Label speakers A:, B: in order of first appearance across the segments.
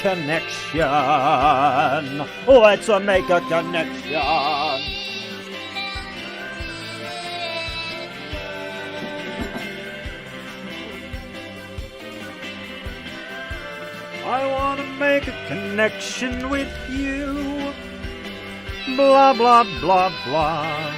A: connection. Let's make a connection. I want to make a connection with you. Blah, blah, blah, blah.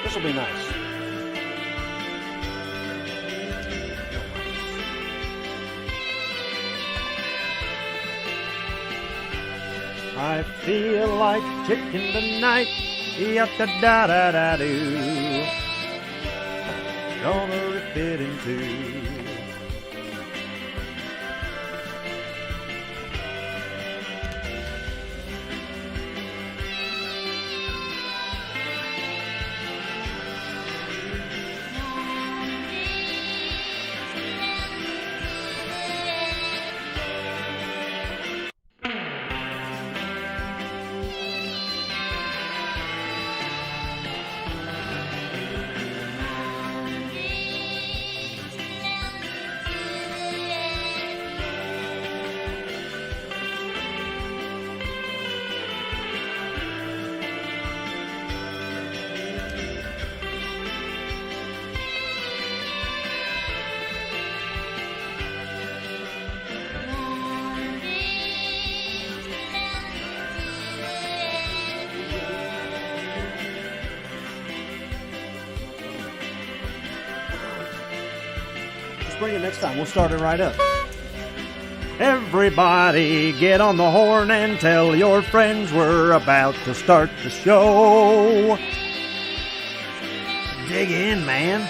A: This will be nice. I feel like chicken tonight. Yatta-da-da-da-doo. Gonna rip it in two. Bring it next time. We'll start it right up. Everybody get on the horn and tell your friends we're about to start the show. Dig in, man.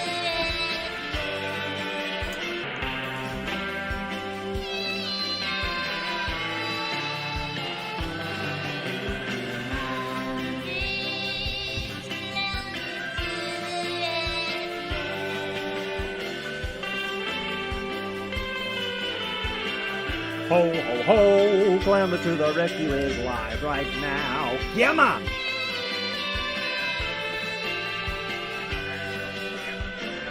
A: Ho, ho, ho, Clownvis to the rescue is live right now. Come on!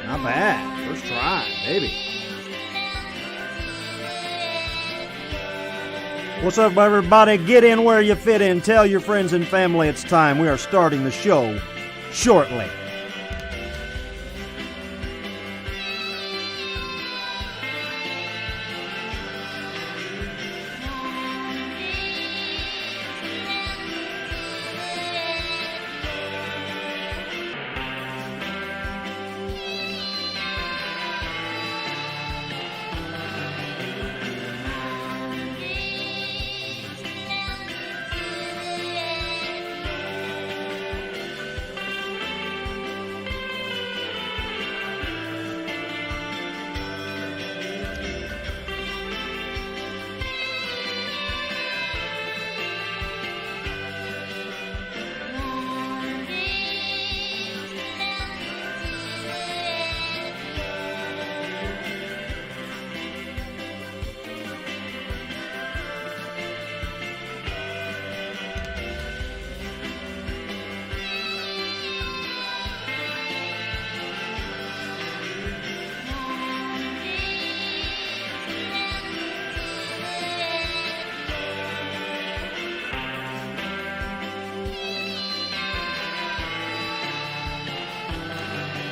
A: Not bad. First try, baby. What's up, everybody? Get in where you fit in. Tell your friends and family it's time. We are starting the show shortly.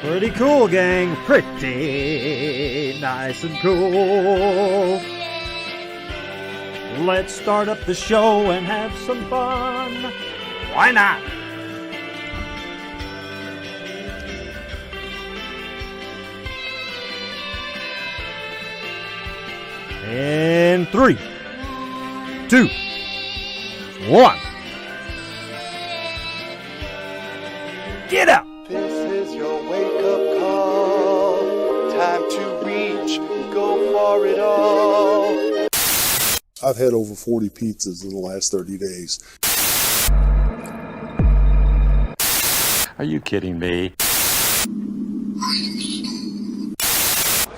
A: Pretty cool, gang. Pretty nice and cool. Let's start up the show and have some fun. Why not? In 3, 2, 1. Get out!
B: This is your wake-up call. Time to reach, go for it all.
C: I've had over 40 pizzas in the last 30 days.
A: Are you kidding me?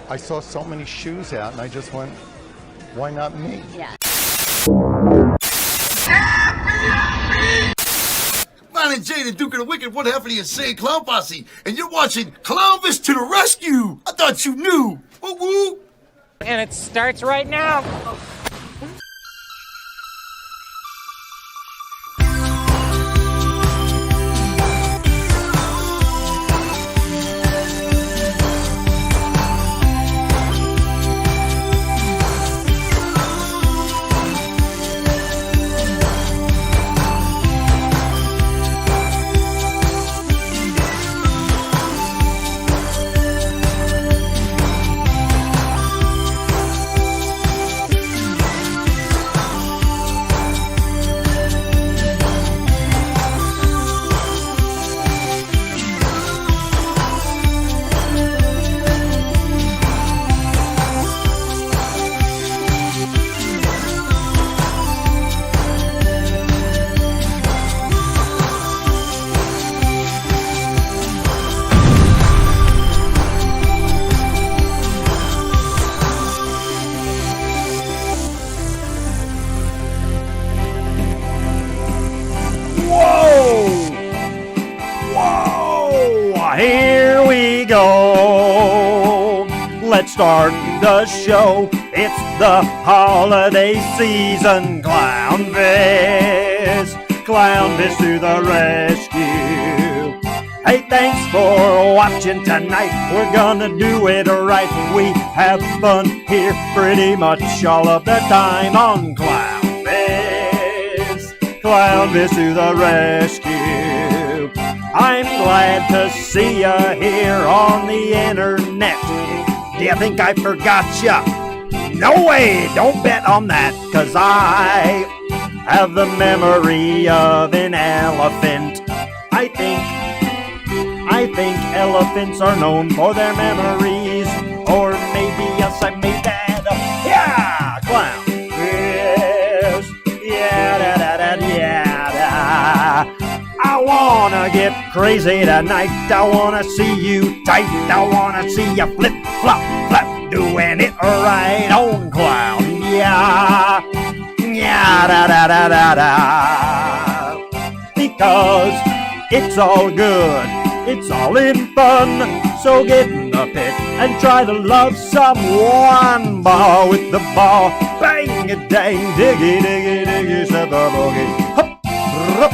B: I saw so many shoes out and I just went, why not me?
C: Yeah.
D: Mine and Jay, the Duke of the Wicked, one half of the Insane Clown Posse, and you're watching Clownvis to the Rescue! I thought you knew! Woo woo!
E: And it starts right now!
A: Here we go. Let's start the show. It's the holiday season. Clownvis, Clownvis to the rescue. Hey, thanks for watching tonight. We're gonna do it right. We have fun here pretty much all of the time on Clownvis, Clownvis to the rescue. I'm glad to see ya here on the internet. Do you think I forgot ya? No way, don't bet on that, 'cause I have the memory of an elephant. I think elephants are known for their memories, or maybe yes, I made that up. Yeah, Clownvis, yeah, da da da, yeah, da. I wanna get crazy tonight. I wanna see you tight. I wanna see you flip, flop, flap, doing it right on Clown. Yeah, yeah, da da da da da. Because it's all good. It's all in fun. So get in the pit and try to love someone. Ball with the ball. Bang it, dang, diggy, diggy, diggy, set the boogie. Hup, rup,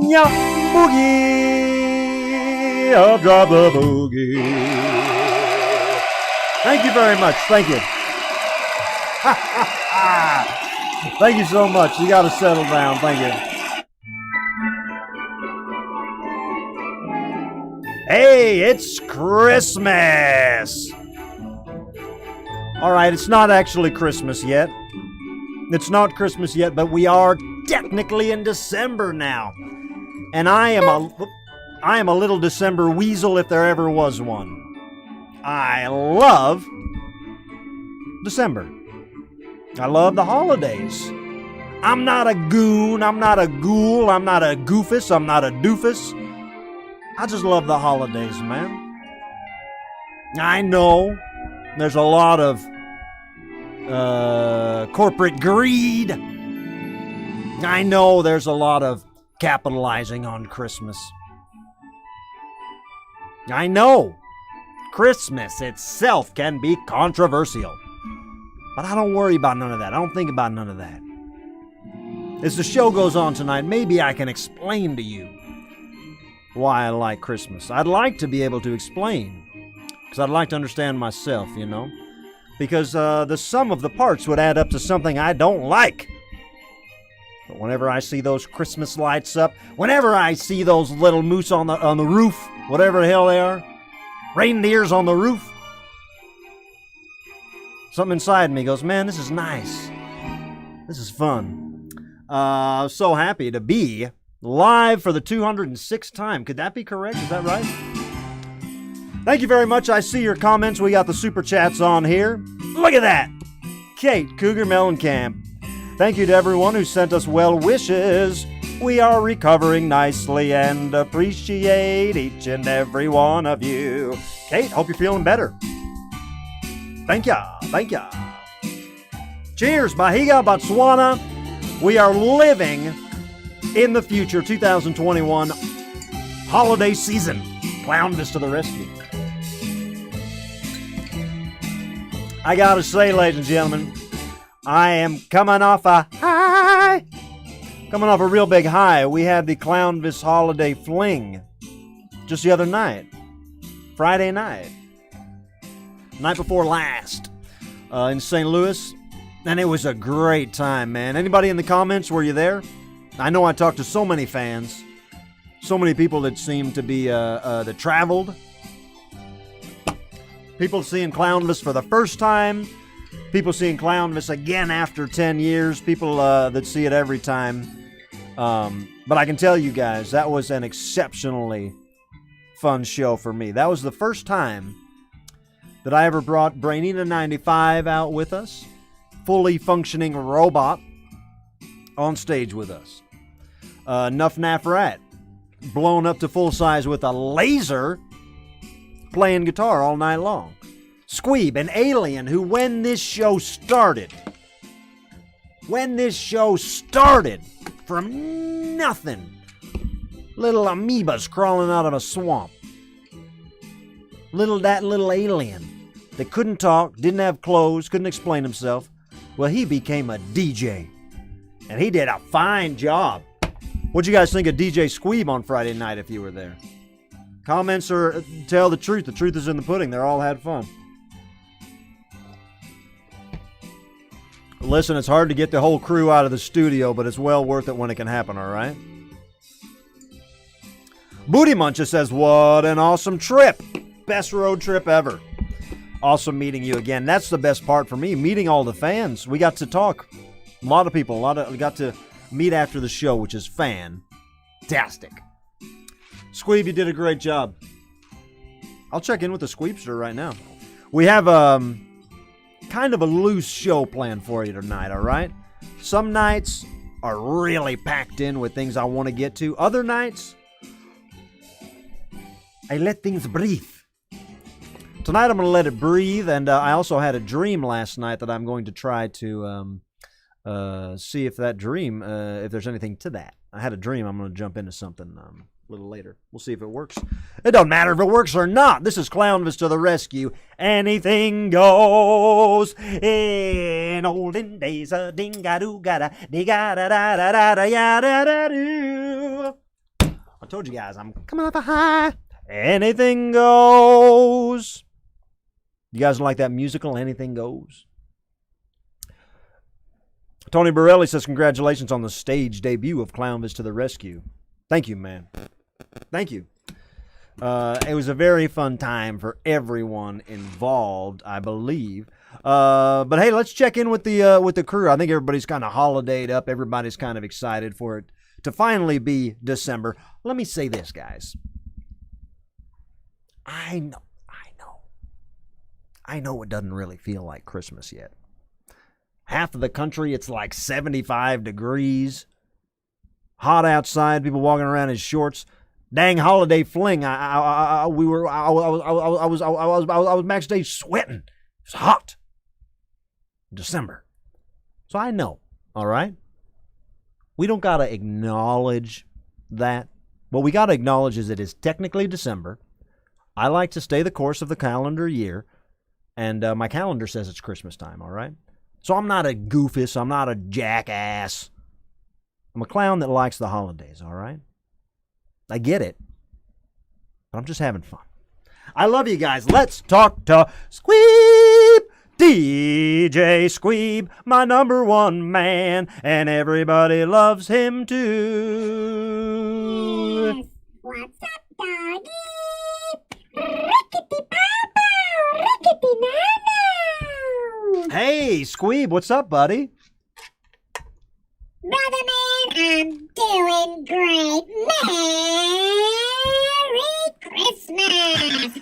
A: yeah, boogie, up, drop the boogie. Thank you very much. Thank you. Thank you so much. You got to settle down. Thank you. Hey, it's Christmas. All right, it's not actually Christmas yet. It's not Christmas yet, but we are technically in December now. And I am a little December weasel if there ever was one. I love December. I love the holidays. I'm not a goon, I'm not a ghoul, I'm not a goofus, I'm not a doofus. I just love the holidays, man. I know there's a lot of corporate greed. I know there's a lot of capitalizing on Christmas. I know Christmas itself can be controversial. But I don't worry about none of that. I don't think about none of that. As the show goes on tonight, maybe I can explain to you why I like Christmas. I'd like to be able to explain, because I'd like to understand myself, you know? Because the sum of the parts would add up to something I don't like. But whenever I see those Christmas lights up, whenever I see those little moose on the roof, whatever the hell they are, reindeers on the roof, something inside me goes, man, this is nice. This is fun. So happy to be live for the 206th time. Could that be correct? Is that right? Thank you very much. I see your comments. We got the super chats on here. Look at that. Kate, Cougar Mellencamp. Thank you to everyone who sent us well wishes. We are recovering nicely and appreciate each and every one of you. Kate, hope you're feeling better. Thank ya. Thank ya. Cheers, Bahiga, Botswana. We are living in the future, 2021 holiday season. Clownvis to the rescue. I gotta say, ladies and gentlemen, I am coming off a high. Coming off a real big high. We had the Clownvis holiday fling just the other night. Friday night. Night before last. In St. Louis. And it was a great time, man. Anybody in the comments, were you there? I know I talked to so many fans. So many people that seem to be that traveled. People seeing Clownvis for the first time. People seeing Clownvis again after 10 years. People that see it every time. But I can tell you guys, that was an exceptionally fun show for me. That was the first time that I ever brought Brainina 95 out with us. Fully functioning robot on stage with us. Nuff Naff Rat blown up to full size with a laser playing guitar all night long. Squeeb, an alien who when this show started from nothing, little amoebas crawling out of a swamp. That little alien that couldn't talk, didn't have clothes, couldn't explain himself. Well, he became a DJ, and he did a fine job. What'd you guys think of DJ Squeeb on Friday night if you were there? Comments or tell the truth. The truth is in the pudding. They all had fun. Listen, it's hard to get the whole crew out of the studio, but it's well worth it when it can happen, all right? Booty Muncher says, what an awesome trip. Best road trip ever. Awesome meeting you again. That's the best part for me, meeting all the fans. We got to talk. A lot of people. We got to meet after the show, which is fantastic. Squeeb, you did a great job. I'll check in with the Squeebster right now. We have kind of a loose show planned for you tonight, all right? Some nights are really packed in with things I want to get to. Other nights, I let things breathe. Tonight I'm going to let it breathe, and I also had a dream last night that I'm going to try to see if that dream, if there's anything to that. I had a dream. I'm going to jump into something a little later. We'll see if it works. It don't matter if it works or not. This is Clownvis to the rescue. Anything goes. In olden days, a ding-a-doo-ga-da, dee-ga-da-da-da-da-da-da-da-doo. I told you guys, I'm coming off a high. Anything goes. You guys like that musical, Anything Goes? Tony Borelli says, congratulations on the stage debut of Clownvis to the rescue. Thank you, man. Thank you. It was a very fun time for everyone involved, I believe. But hey, let's check in with the crew. I think everybody's kind of holidayed up. Everybody's kind of excited for it to finally be December. Let me say this, guys. I know it doesn't really feel like Christmas yet. Half of the country, it's like 75 degrees. Hot outside, people walking around in shorts. Dang holiday fling. I was backstage sweating. It's hot. December. So I know, all right? We don't got to acknowledge that. What we got to acknowledge is it is technically December. I like to stay the course of the calendar year, and my calendar says it's Christmas time, all right? So I'm not a goofus. I'm not a jackass. I'm a clown that likes the holidays, all right? I get it, but I'm just having fun. I love you guys. Let's talk to Squeeb. DJ Squeeb, my number one man, and everybody loves him too.
C: Yes. What's up, doggy? Rickety-pow-pow, rickety-now-now.
A: Hey, Squeeb, what's up, buddy?
C: Brother man, I'm doing great. Merry Christmas.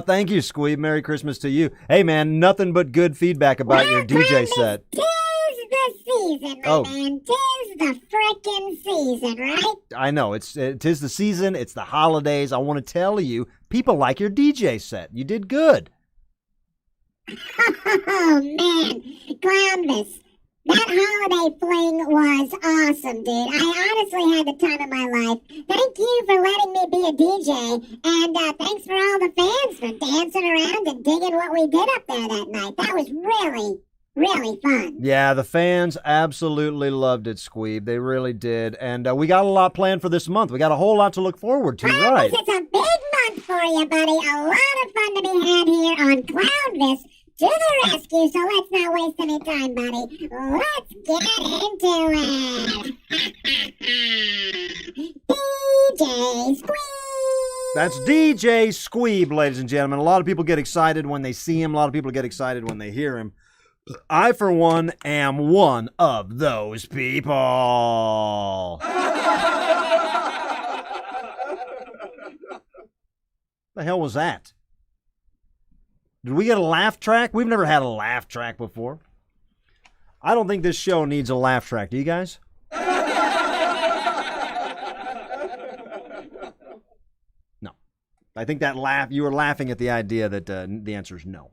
A: Thank you, Squeeb. Merry Christmas to you. Hey, man, nothing but good feedback about your DJ set.
C: Tis the season, my
A: Oh.
C: man. 'Tis the frickin' season, right?
A: I know, tis the season, it's the holidays. I want to tell you, people like your DJ set. You did good.
C: Oh, man. Clownvis, that holiday fling was awesome, dude. I honestly had the time of my life. Thank you for letting me be a DJ, and thanks for all the fans for dancing around and digging what we did up there that night. That was really, really fun.
A: Yeah, the fans absolutely loved it, Squeeb. They really did. And we got a lot planned for this month. We got a whole lot to look forward to,
C: Clownvis,
A: right?
C: it's a big month for you, buddy. A lot of fun to be had here on Clownvis. To the rescue, so let's not waste any time, buddy. Let's get into it. DJ Squeeze.
A: That's DJ Squeeb, ladies and gentlemen. A lot of people get excited when they see him. A lot of people get excited when they hear him. I, for one, am one of those people. The hell was that? Did we get a laugh track? We've never had a laugh track before. I don't think this show needs a laugh track. Do you guys? No. I think that laugh, you were laughing at the idea that the answer is no.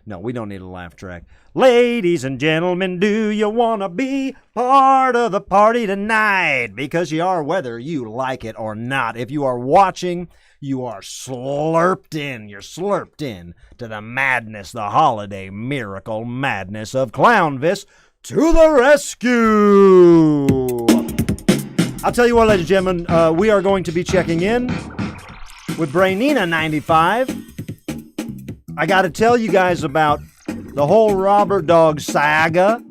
A: No, we don't need a laugh track. Ladies and gentlemen, do you want to be part of the party tonight? Because you are, whether you like it or not. If you are watching, you are slurped in. You're slurped in to the madness, the holiday miracle madness of Clownvis to the rescue. I'll tell you what, ladies and gentlemen, we are going to be checking in with Brainina95. I got to tell you guys about the whole Robert Dog saga.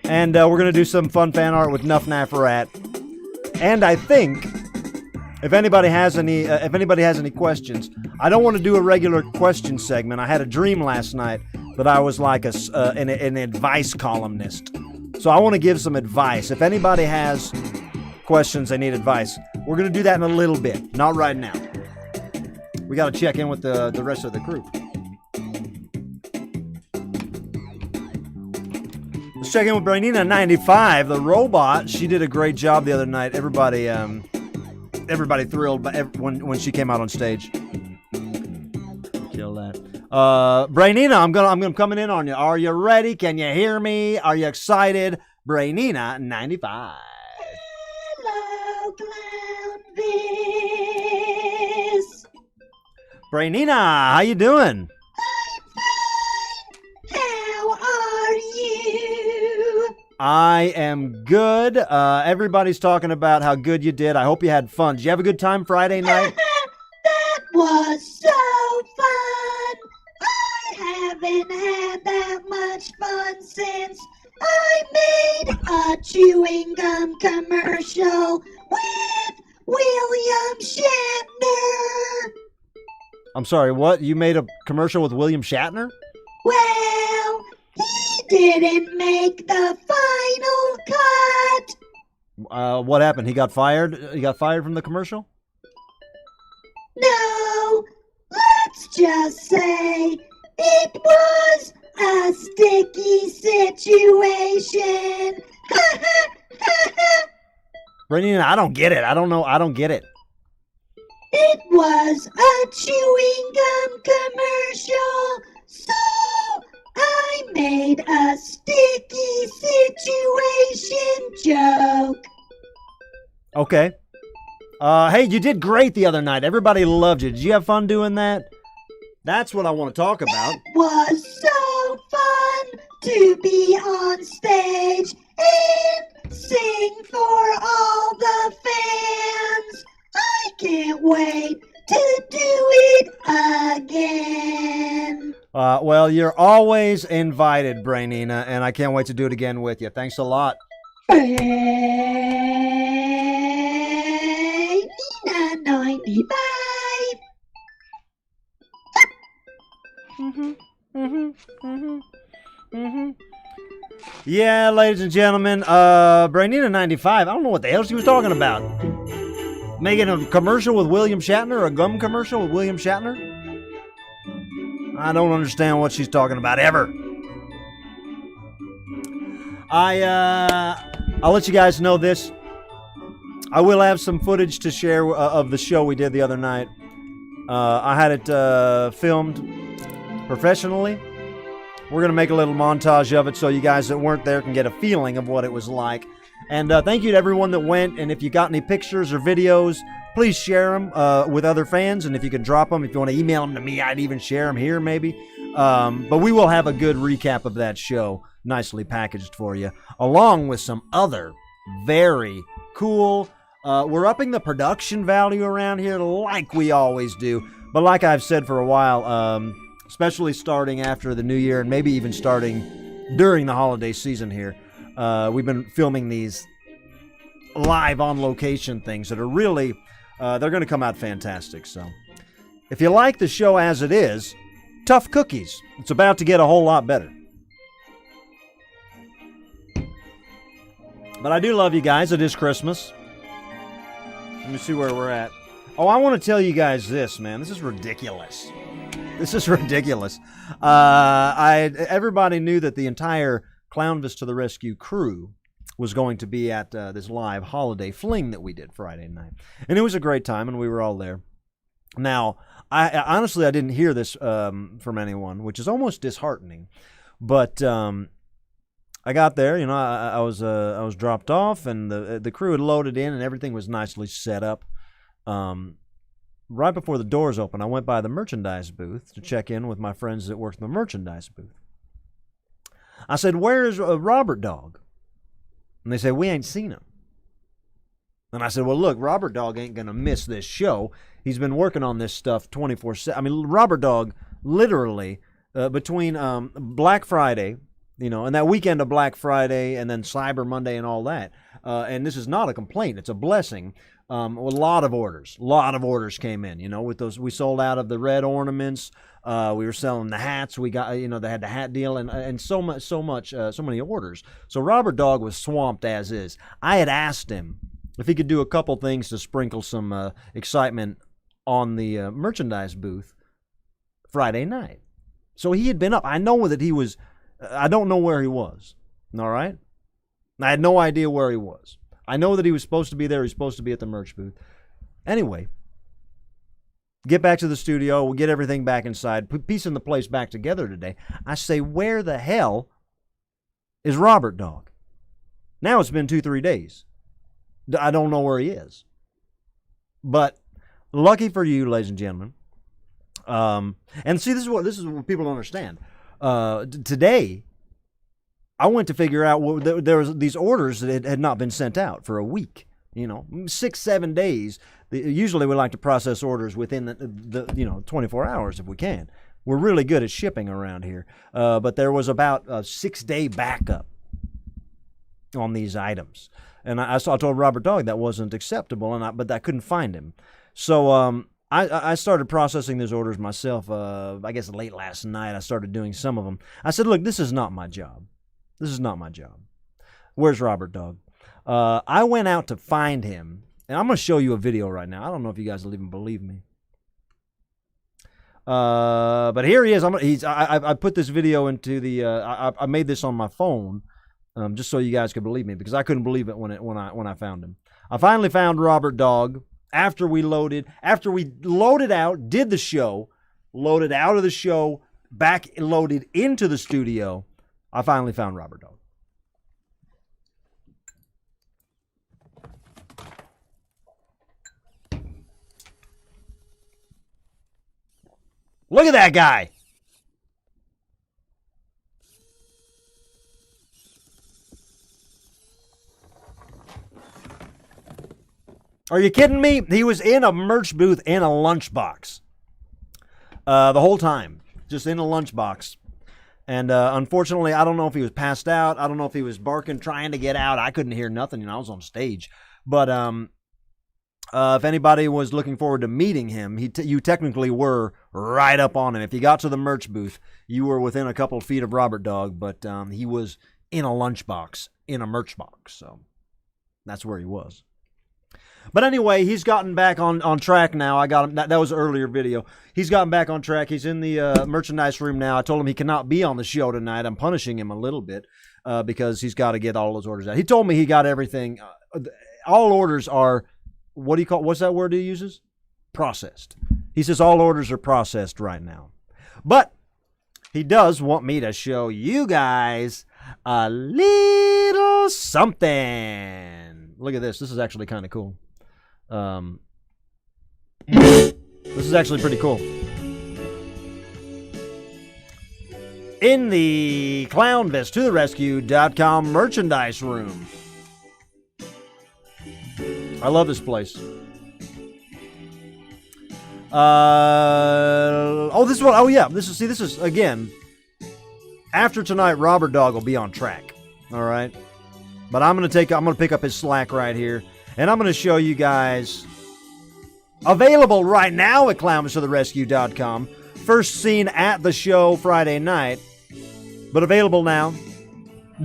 A: And we're going to do some fun fan art with Nuff Nafarat. And I think if anybody has any questions, I don't want to do a regular question segment. I had a dream last night that I was like an advice columnist. So I want to give some advice. If anybody has questions, they need advice. We're going to do that in a little bit, not right now. We got to check in with the rest of the crew. Let's check in with Brainina95, the robot. She did a great job the other night. Everybody thrilled when she came out on stage. Kill that. Brainina, I'm coming in on you. Are you ready? Can you hear me? Are you excited? Brainina95.
C: Hello, Clownvis.
A: Brainina, how you doing?
C: How are you?
A: I am good. Everybody's talking about how good you did. I hope you had fun. Did you have a good time Friday night?
C: That was so fun. I haven't had that much fun since I made a chewing gum commercial with William Shatner.
A: I'm sorry, what? You made a commercial with William Shatner?
C: Well, he didn't make the final cut.
A: What happened? He got fired? He got fired from the commercial?
C: No, let's just say it was a sticky situation.
A: Brainina, I don't get it. I don't get it.
C: It was a chewing gum commercial, so I made a sticky situation joke.
A: Okay. Hey, you did great the other night. Everybody loved you. Did you have fun doing that? That's what I want to talk about.
C: It was so fun to be on stage and sing for all the fans. I can't wait to do it again.
A: Well, you're always invited, Brainina, and I can't wait to do it again with you. Thanks a lot.
C: Nina 95.
A: Yeah, ladies and gentlemen, Brainina95, I don't know what the hell she was talking about. Making a commercial with William Shatner, a gum commercial with William Shatner? I don't understand what she's talking about ever. I'll let you guys know this. I will have some footage to share of the show we did the other night. I had it filmed professionally. We're going to make a little montage of it so you guys that weren't there can get a feeling of what it was like. And thank you to everyone that went. And if you got any pictures or videos, please share them with other fans. And if you can drop them, if you want to email them to me, I'd even share them here maybe. But we will have a good recap of that show, nicely packaged for you, along with some other very cool. We're upping the production value around here like we always do. But like I've said for a while, especially starting after the new year and maybe even starting during the holiday season here, we've been filming these live on location things that are really, they're going to come out fantastic. So if you like the show as it is, tough cookies. It's about to get a whole lot better. But I do love you guys. It is Christmas. Let me see where we're at. Oh, I want to tell you guys this, man. This is ridiculous. This is ridiculous. Everybody knew that the entire Clownvis to the Rescue crew was going to be at this live holiday fling that we did Friday night. And it was a great time, and we were all there. Now, I honestly, I didn't hear this from anyone, which is almost disheartening. But I got there, you know, I was dropped off, and the crew had loaded in, and everything was nicely set up. Right before the doors opened, I went by the merchandise booth to check in with my friends that worked in the merchandise booth. I said, "Where's Robert Dog?" And they said, "We ain't seen him." And I said, "Well, look, Robert Dog ain't gonna miss this show. He's been working on this stuff 24/7. I mean, Robert Dog literally between Black Friday, you know, and that weekend of Black Friday, and then Cyber Monday and all that. And this is not a complaint; it's a blessing. A lot of orders came in. You know, with those, we sold out of the red ornaments. We were selling the hats. We got, you know, they had the hat deal, and so many orders. So Robert Dog was swamped as is. I had asked him if he could do a couple things to sprinkle some excitement on the merchandise booth Friday night. So he had been up. I know that he was. I don't know where he was. All right? I had no idea where he was. I know that he was supposed to be there. He's supposed to be at the merch booth. Anyway, get back to the studio. We'll get everything back inside. Piecing the place back together today. I say, where the hell is Robert Dog? Now it's been 2-3 days. I don't know where he is. But lucky for you, ladies and gentlemen. And see, this is what people don't understand. Today, I went to figure out there was these orders that had not been sent out for a week. You know, 6-7 days. Usually, we like to process orders within the 24 hours if we can. We're really good at shipping around here. But there was about a 6-day backup on these items, and I told Robert Dog that wasn't acceptable, but I couldn't find him. So I started processing those orders myself. I guess late last night I started doing some of them. I said, look, this is not my job. This is not my job. Where's Robert Dog? I went out to find him, and I'm going to show you a video right now. I don't know if you guys will even believe me. But here he is. I put this video into the. I made this on my phone, just so you guys could believe me, because I couldn't believe it when I found him. I finally found Robert Dog after we loaded out, did the show, loaded out of the show, back loaded into the studio. I finally found Robert Dog. Look at that guy. Are you kidding me? He was in a merch booth in a lunchbox the whole time, just in a lunchbox. And unfortunately, I don't know if he was passed out. I don't know if he was barking, trying to get out. I couldn't hear nothing. You know, I was on stage. But if anybody was looking forward to meeting him, you technically were right up on him. If you got to the merch booth, you were within a couple of feet of Robert Dog. But he was in a lunchbox, in a merch box. So that's where he was. But anyway, he's gotten back on track now. I got him. That was an earlier video. He's gotten back on track. He's in the merchandise room now. I told him he cannot be on the show tonight. I'm punishing him a little bit. because he's got to get all those orders out. He told me he got everything. All orders are, what's that word he uses? Processed. He says all orders are processed right now. But he does want me to show you guys a little something. Look at this. This is actually kind of cool. This is actually pretty cool. In the Clownvis to the rescue.com merchandise room. I love this place. This is again, after tonight, Robert Dog will be on track. All right. But I'm going to pick up his slack right here, and I'm going to show you guys, available right now at clownvistotherescue.com. First seen at the show Friday night, but available now.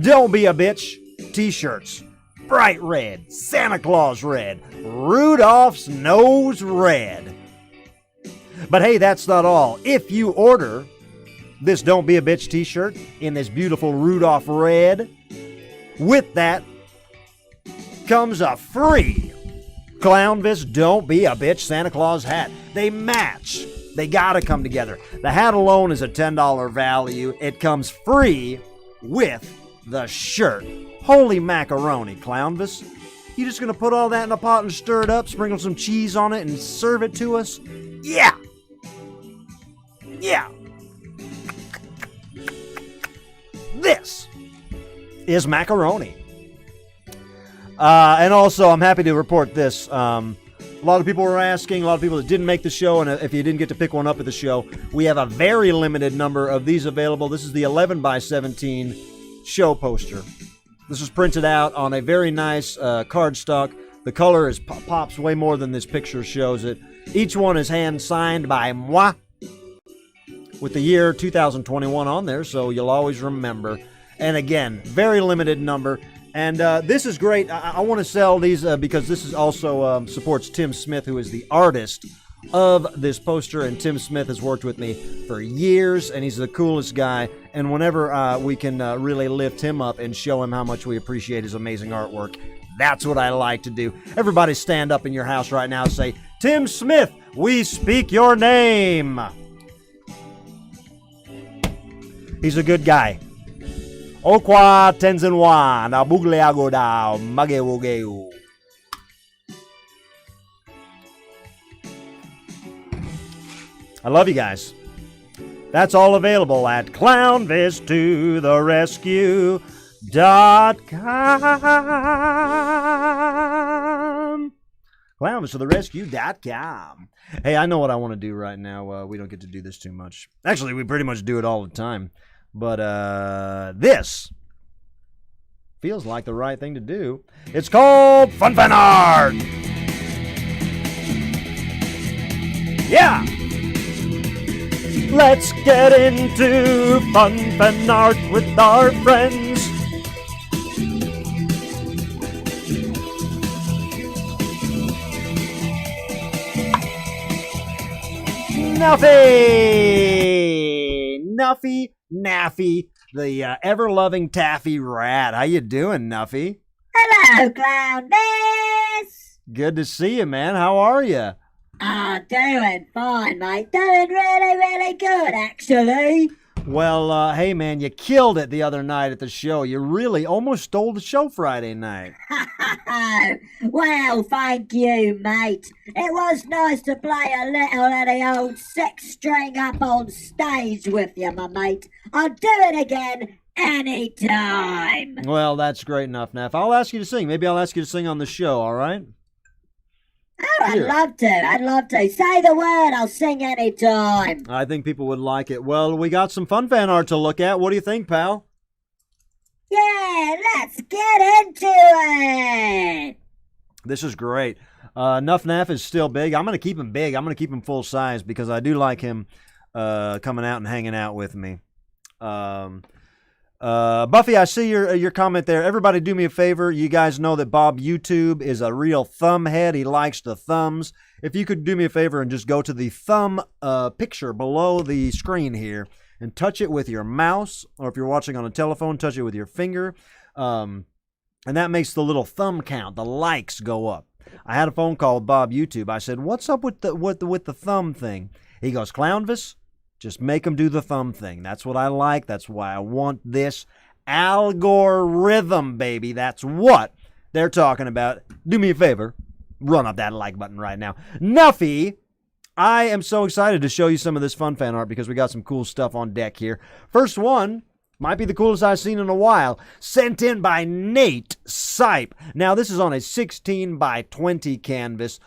A: Don't Be a Bitch t-shirts. Bright red, Santa Claus red, Rudolph's nose red. But hey, that's not all. If you order this Don't Be a Bitch t-shirt in this beautiful Rudolph red, with that comes a free Clownvis Don't Be a Bitch Santa Claus hat. They match. They gotta come together. The hat alone is a $10 value. It comes free with the shirt. Holy macaroni, Clownvis. You just gonna put all that in a pot and stir it up, sprinkle some cheese on it, and serve it to us? Yeah. Yeah. This is macaroni. And also, I'm happy to report this. A lot of people were asking, a lot of people that didn't make the show, and if you didn't get to pick one up at the show, we have a very limited number of these available. This is the 11x17 show poster. This was printed out on a very nice cardstock. The color is pops way more than this picture shows it. Each one is hand-signed by moi, with the year 2021 on there, so you'll always remember. And again, very limited number. And this is great. I want to sell these because this is also supports Tim Smith, who is the artist of this poster. And Tim Smith has worked with me for years, and he's the coolest guy. And whenever we can really lift him up and show him how much we appreciate his amazing artwork, that's what I like to do. Everybody stand up in your house right now and say, Tim Smith, we speak your name. He's a good guy. Okwa Tenzenwa na Bugleagoda Magewogeu. I love you guys. That's all available at clownvistotherescue.com. Clownvistotherescue.com. Hey, I know what I want to do right now. We don't get to do this too much. Actually, we pretty much do it all the time. But this feels like the right thing to do. It's called Fun Fan Art. Yeah. Let's get into Fun Fan Art with our friends. Nuffy, the ever-loving taffy rat. How you doing, Nuffy?
F: Hello, Clownvis.
A: Good to see you, man. How are you?
F: Doing fine, mate. Doing really, really good, actually.
A: Well, hey, man, you killed it the other night at the show. You really almost stole the show Friday night.
F: Well, thank you, mate. It was nice to play a little of the old six string up on stage with you, my mate. I'll do it again anytime.
A: Well, that's great enough, Neff. I'll ask you to sing. Maybe I'll ask you to sing on the show, all right?
F: Oh, I'd love to. Say the word, I'll sing anytime.
A: I think people would like it. Well, we got some Fun Fan Art to look at. What do you think, pal?
F: Yeah, let's get into it.
A: This is great. Nuff Naff is still big. I'm going to keep him big. I'm going to keep him full size because I do like him coming out and hanging out with me. Buffy, I see your comment there. Everybody do me a favor. You guys know that Bob YouTube is a real thumbhead. He likes the thumbs. If you could do me a favor and just go to the thumb picture below the screen here, and touch it with your mouse, or if you're watching on a telephone, touch it with your finger. And that makes the little thumb count, the likes go up. I had a phone call with Bob YouTube. I said, "What's up with the thumb thing?" He goes, "Clownvis, just make them do the thumb thing. That's what I like. That's why I want this algorithm, baby. That's what they're talking about." Do me a favor, run up that like button right now. Nuffy, I am so excited to show you some of this fun fan art because we got some cool stuff on deck here. First one might be the coolest I've seen in a while. Sent in by Nate Sipe. Now, this is on a 16 by 20 canvas,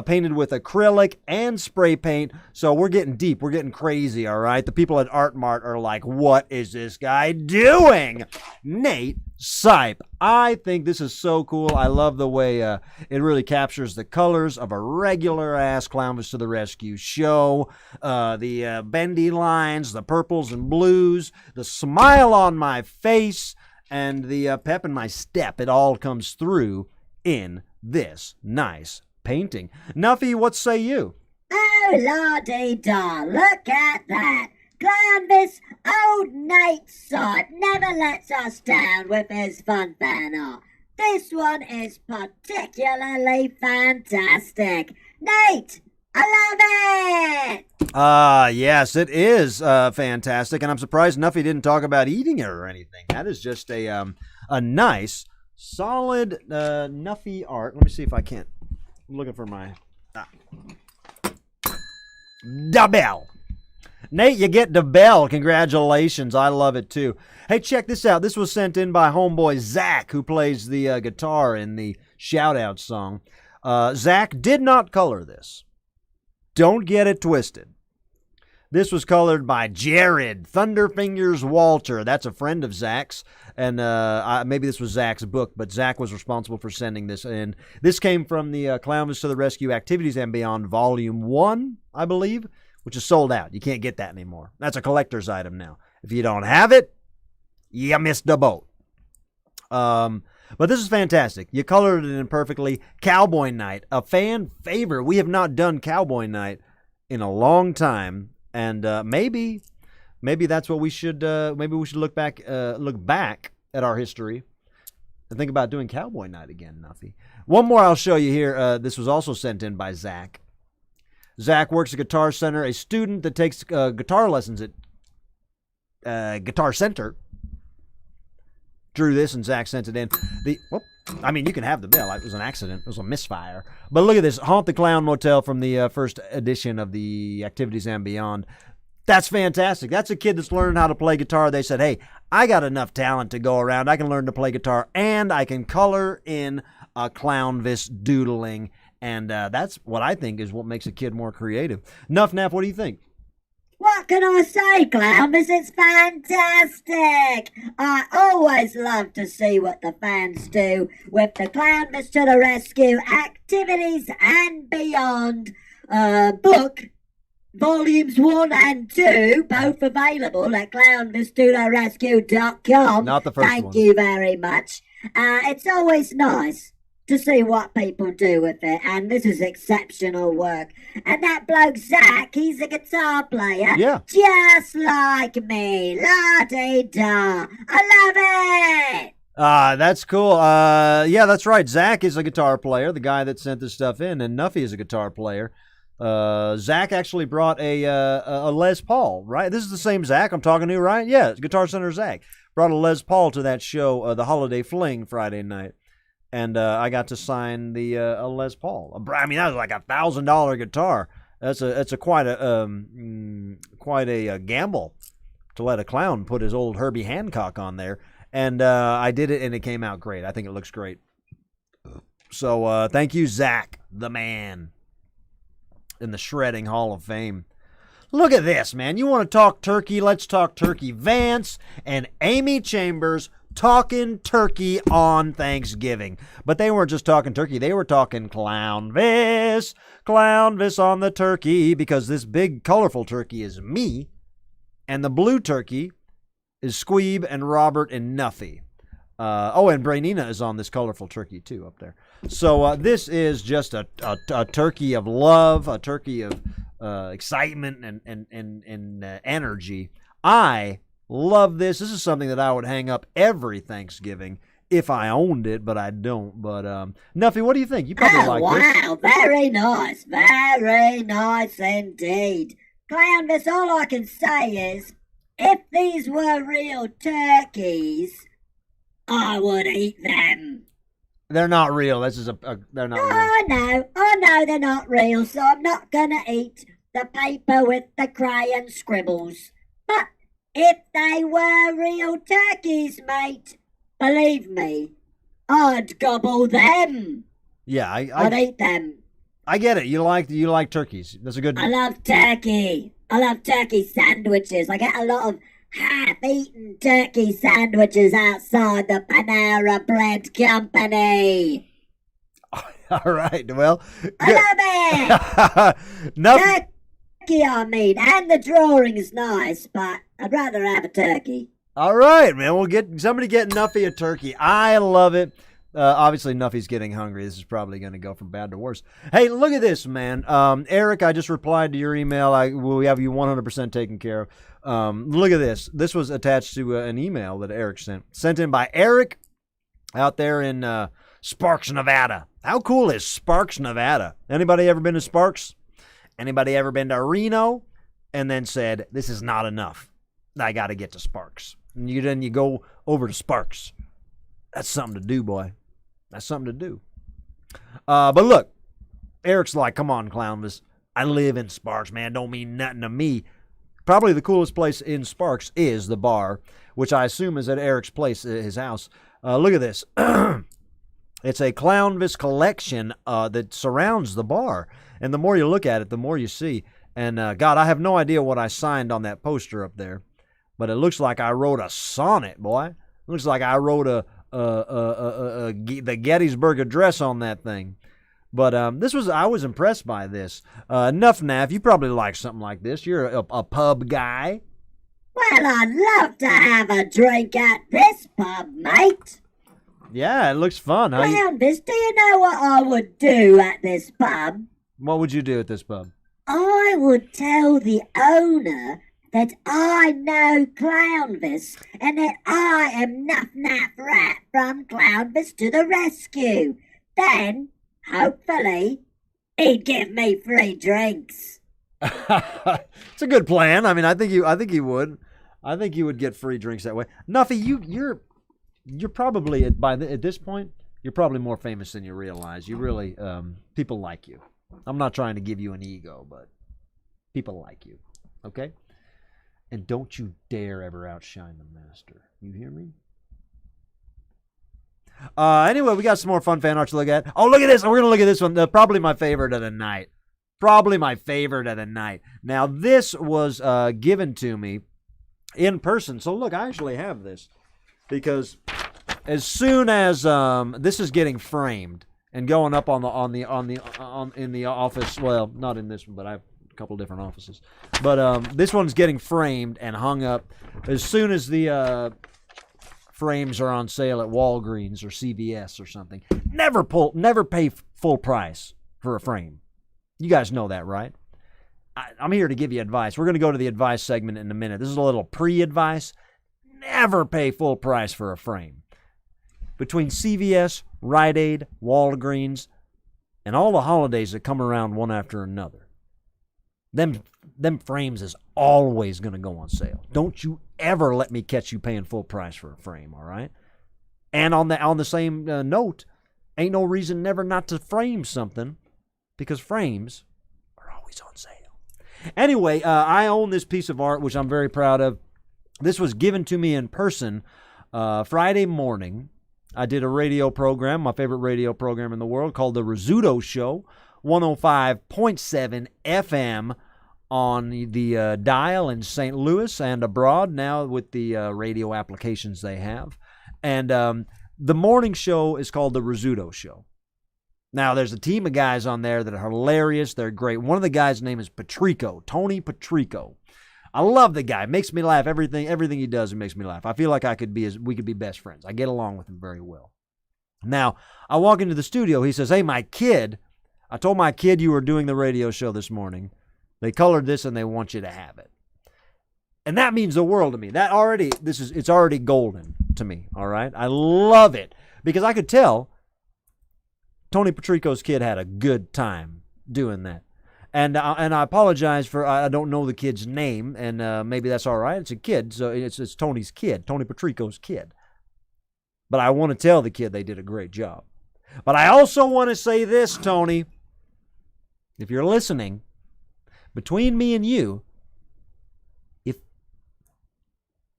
A: painted with acrylic and spray paint. So we're getting deep. We're getting crazy, all right? The people at Art Mart are like, what is this guy doing? Nate Sipe. I think this is so cool. I love the way it really captures the colors of a regular-ass Clownvis to the Rescue show. The bendy lines, the purples and blues, the smile on my face, and the pep in my step. It all comes through in this nice painting. Nuffy, what say you?
F: Oh, la-dee-da, look at that. Clownvis, old Nate Sipe never lets us down with his fun fan art. This one is particularly fantastic. Nate, I love it!
A: Yes, it is fantastic, and I'm surprised Nuffy didn't talk about eating it or anything. That is just a nice, solid Nuffy art. Let me see if I can't. I'm looking for my... Da bell! Nate, you get the bell. Congratulations. I love it too. Hey, check this out. This was sent in by homeboy Zach, who plays the guitar in the shout-out song. Zach did not color this. Don't get it twisted. This was colored by Jared Thunderfingers Walter. That's a friend of Zach's. And maybe this was Zach's book, but Zach was responsible for sending this in. This came from the Clownvis to the Rescue Activities and Beyond Volume 1, I believe, which is sold out. You can't get that anymore. That's a collector's item now. If you don't have it, you missed the boat. But this is fantastic. You colored it in perfectly. Cowboy Night, a fan favorite. We have not done Cowboy Night in a long time, and maybe that's what we should. Maybe we should look back at our history and think about doing Cowboy Night again, Nuffy. One more I'll show you here. This was also sent in by Zach. Zach works at Guitar Center, a student that takes guitar lessons at Guitar Center. Drew this, and Zach sent it in. You can have the bell. It was an accident. It was a misfire. But look at this. Haunt the Clown Motel from the first edition of the Activities and Beyond. That's fantastic. That's a kid that's learning how to play guitar. They said, hey, I got enough talent to go around. I can learn to play guitar, and I can color in a Clownvis doodling. And that's what I think is what makes a kid more creative. Nuff Naff, what do you think?
F: What can I say, Clownvis? It's fantastic! I always love to see what the fans do with the Clownvis to the Rescue Activities and Beyond book. Volumes 1 and 2, both available at clownvistotherescue.com.
A: Not the first one.
F: Thank you very much. It's always nice to see what people do with it, and this is exceptional work. And that bloke Zach, he's a guitar player,
A: yeah,
F: just like me. La-dee-da. I love it.
A: That's cool. Yeah, that's right. Zach is a guitar player, the guy that sent this stuff in, and Nuffy is a guitar player. Zach actually brought a Les Paul, right? This is the same Zach I'm talking to, right? Yeah, it's Guitar Center Zach. Brought a Les Paul to that show, the Holiday Fling Friday night. And I got to sign the a Les Paul. I mean, that was like $1,000 guitar. That's quite a gamble to let a clown put his old Herbie Hancock on there. And I did it, and it came out great. I think it looks great. So thank you, Zach, the man, in the Shredding Hall of Fame. Look at this, man. You want to talk turkey? Let's talk turkey. Vance and Amy Chambers talking turkey on Thanksgiving. But they weren't just talking turkey. They were talking Clownvis. Clownvis on the turkey, because this big, colorful turkey is me, and the blue turkey is Squeeb and Robert and Nuffy. And Brainina is on this colorful turkey, too, up there. So this is just a turkey of love, a turkey of excitement and energy. I love this. This is something that I would hang up every Thanksgiving if I owned it, but I don't. But, Nuffy, what do you think? You probably like this.
F: Wow, very nice indeed. Clownvis, all I can say is, if these were real turkeys, I would eat them.
A: They're not real. This is they're not real.
F: I know they're not real, so I'm not gonna eat the paper with the crayon scribbles. But if they were real turkeys, mate, believe me, I'd gobble them.
A: Yeah,
F: I'd eat them.
A: I get it. You like turkeys. That's a good.
F: I love turkey. I love turkey sandwiches. I get a lot of half-eaten turkey sandwiches outside the Panera Bread Company.
A: All right. Well,
F: I love it.
A: Nothing.
F: Turkey, I mean, and the drawing's nice, but I'd rather have a turkey.
A: All right, man. We'll get Nuffy a turkey. I love it. Obviously, Nuffy's getting hungry. This is probably going to go from bad to worse. Hey, look at this, man. Eric, I just replied to your email. We have you 100% taken care of. Look at this. This was attached to an email that Eric sent in by Eric out there in Sparks, Nevada. How cool is Sparks, Nevada? Anybody ever been to Sparks? Anybody ever been to Reno? And then said, this is not enough. I got to get to Sparks. And then you go over to Sparks. That's something to do, boy. That's something to do. But look, Eric's like, come on, Clownvis. I live in Sparks, man. Don't mean nothing to me. Probably the coolest place in Sparks is the bar, which I assume is at Eric's place, his house. Look at this. It's a Clownvis collection that surrounds the bar. And the more you look at it, the more you see. And, God, I have no idea what I signed on that poster up there. But it looks like I wrote a sonnet, boy. It looks like I wrote the Gettysburg Address on that thing. But I was impressed by this. Nuff, you probably like something like this. You're a pub guy.
F: Well, I'd love to have a drink at this pub, mate.
A: Yeah, it looks fun.
F: Clownvis, do you know what I would do at this pub?
A: What would you do at this pub?
F: I would tell the owner that I know Clownvis and that I am Nuff Rat from Clownvis to the rescue. Then, hopefully, he'd give me free drinks.
A: It's a good plan. I mean, I think you would. I think you would get free drinks that way. Nuffy, you're probably at this point, you're probably more famous than you realize. You really people like you. I'm not trying to give you an ego, but people like you. Okay? And don't you dare ever outshine the master. You hear me? Anyway, we got some more fun fan art to look at. Oh, look at this. We're going to look at this one. Probably my favorite of the night. Now, this was given to me in person. So, look, I actually have this. Because as soon as this is getting framed and going up in the office, well, not in this one, but I have a couple different offices. But this one's getting framed and hung up as soon as the frames are on sale at Walgreens or CVS or something. Never pay full price for a frame. You guys know that, right? I'm here to give you advice. We're going to go to the advice segment in a minute. This is a little pre-advice. Never pay full price for a frame. Between CVS, Rite Aid, Walgreens, and all the holidays that come around one after another, them frames is always going to go on sale. Don't you ever let me catch you paying full price for a frame, all right? And on the same note, ain't no reason never not to frame something, because frames are always on sale. Anyway, I own this piece of art, which I'm very proud of. This was given to me in person Friday morning. I did a radio program, my favorite radio program in the world, called The Rizzuto Show, 105.7 FM on the dial in St. Louis and abroad now with the radio applications they have. And the morning show is called The Rizzuto Show. Now, there's a team of guys on there that are hilarious. They're great. One of the guys' name is Patrico, Tony Patrico. I love the guy. Makes me laugh. Everything he does, it makes me laugh. I feel like we could be best friends. I get along with him very well. Now, I walk into the studio. He says, hey, my kid, I told my kid you were doing the radio show this morning. They colored this and they want you to have it. And that means the world to me. It's already golden to me, all right? I love it because I could tell Tony Patrico's kid had a good time doing that. And I apologize for, I don't know the kid's name, and maybe that's all right. It's a kid, so it's Tony's kid, Tony Patrico's kid. But I want to tell the kid they did a great job. But I also want to say this, Tony. If you're listening, between me and you,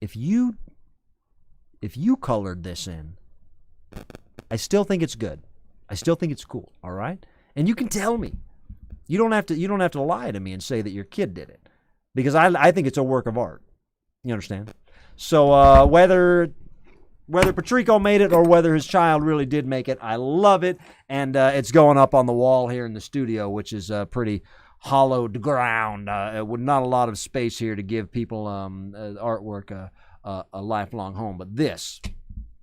A: if you colored this in, I still think it's good. I still think it's cool, all right? And you can tell me. You don't have to lie to me and say that your kid did it. Because I think it's a work of art. You understand? So whether Patrico made it or whether his child really did make it, I love it. And it's going up on the wall here in the studio, which is pretty hollowed ground, with not a lot of space here to give people artwork a lifelong home. But this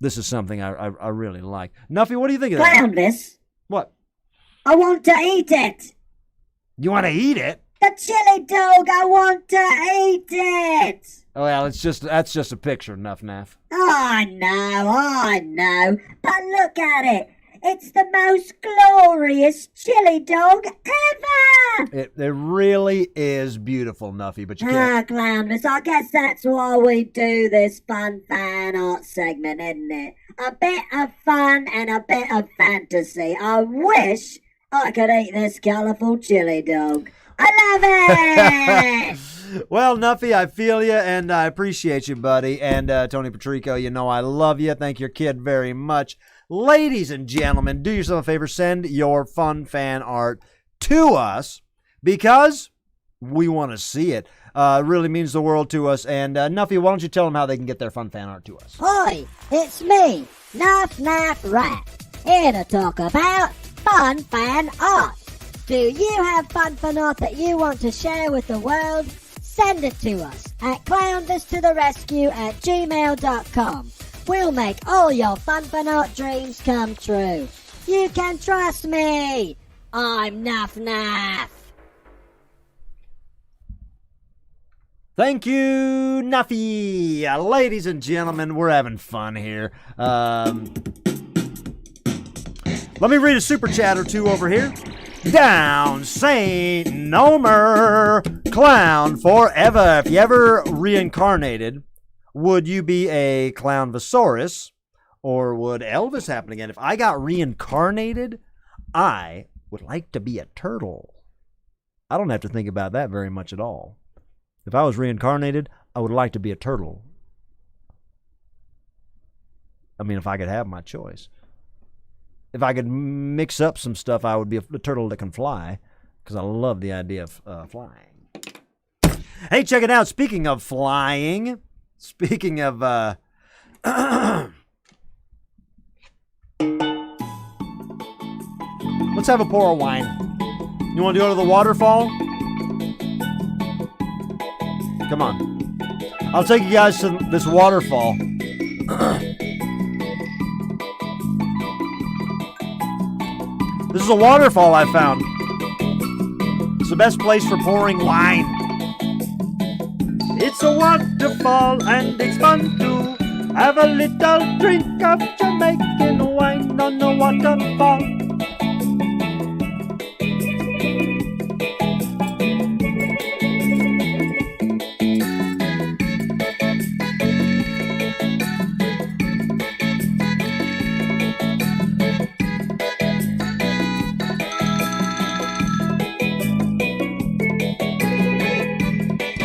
A: is something I really like. Nuffy, what do you think of that?
F: Clownvis,
A: What?
F: I want to eat it.
A: You want to eat it?
F: The chili dog, I want to eat it.
A: Oh, well, that's just a picture, Nuff.
F: I know. But look at it. It's the most glorious chili dog ever!
A: It really is beautiful, Nuffy, but you can't.
F: Clownvis, I guess that's why we do this fun fan art segment, isn't it? A bit of fun and a bit of fantasy. I wish I could eat this colourful chili dog. I love it!
A: Well, Nuffy, I feel you, and I appreciate you, buddy. And Tony Patrico, you know I love you. Thank your kid very much. Ladies and gentlemen, do yourself a favor. Send your fun fan art to us because we want to see it. It really means the world to us. And Nuffy, why don't you tell them how they can get their fun fan art to us?
F: Hi, it's me, Nuff Rat, here to talk about fun fan art. Do you have fun fan art that you want to share with the world? Send it to us at clownvistotherescue@gmail.com. We'll make all your fun art dreams come true. You can trust me. I'm Nuff.
A: Thank you, Nuffy. Ladies and gentlemen, we're having fun here. Let me read a super chat or two over here. Down St. Nomer, clown forever. If you ever reincarnated, would you be a Clownvisaurus, or would Elvis happen again? If I got reincarnated, I would like to be a turtle. I don't have to think about that very much at all. If I was reincarnated, I would like to be a turtle. I mean, if I could have my choice. If I could mix up some stuff, I would be a turtle that can fly, because I love the idea of flying. Hey, check it out. Speaking of flying... Speaking of, let's have a pour of wine. You want to go to the waterfall? Come on. I'll take you guys to this waterfall. This is a waterfall I found. It's the best place for pouring wine. It's a waterfall and it's fun to have a little drink of Jamaican wine on the waterfall.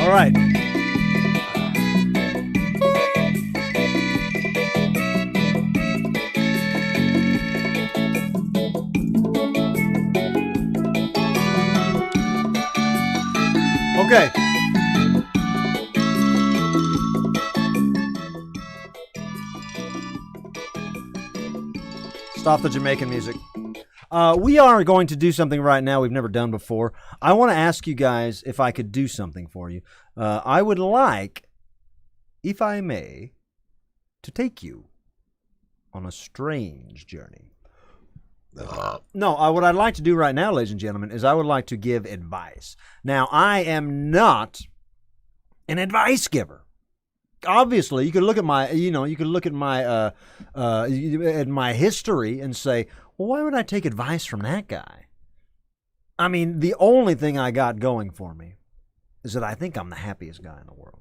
A: All right. Okay. Stop the Jamaican music. We are going to do something right now we've never done before. I want to ask you guys if I could do something for you. I would like, if I may, to take you on a strange journey. No, what I'd like to do right now, ladies and gentlemen, is I would like to give advice. Now, I am not an advice giver. Obviously, you could look at my, you could look at my history and say, well, why would I take advice from that guy? I mean, the only thing I got going for me is that I think I'm the happiest guy in the world.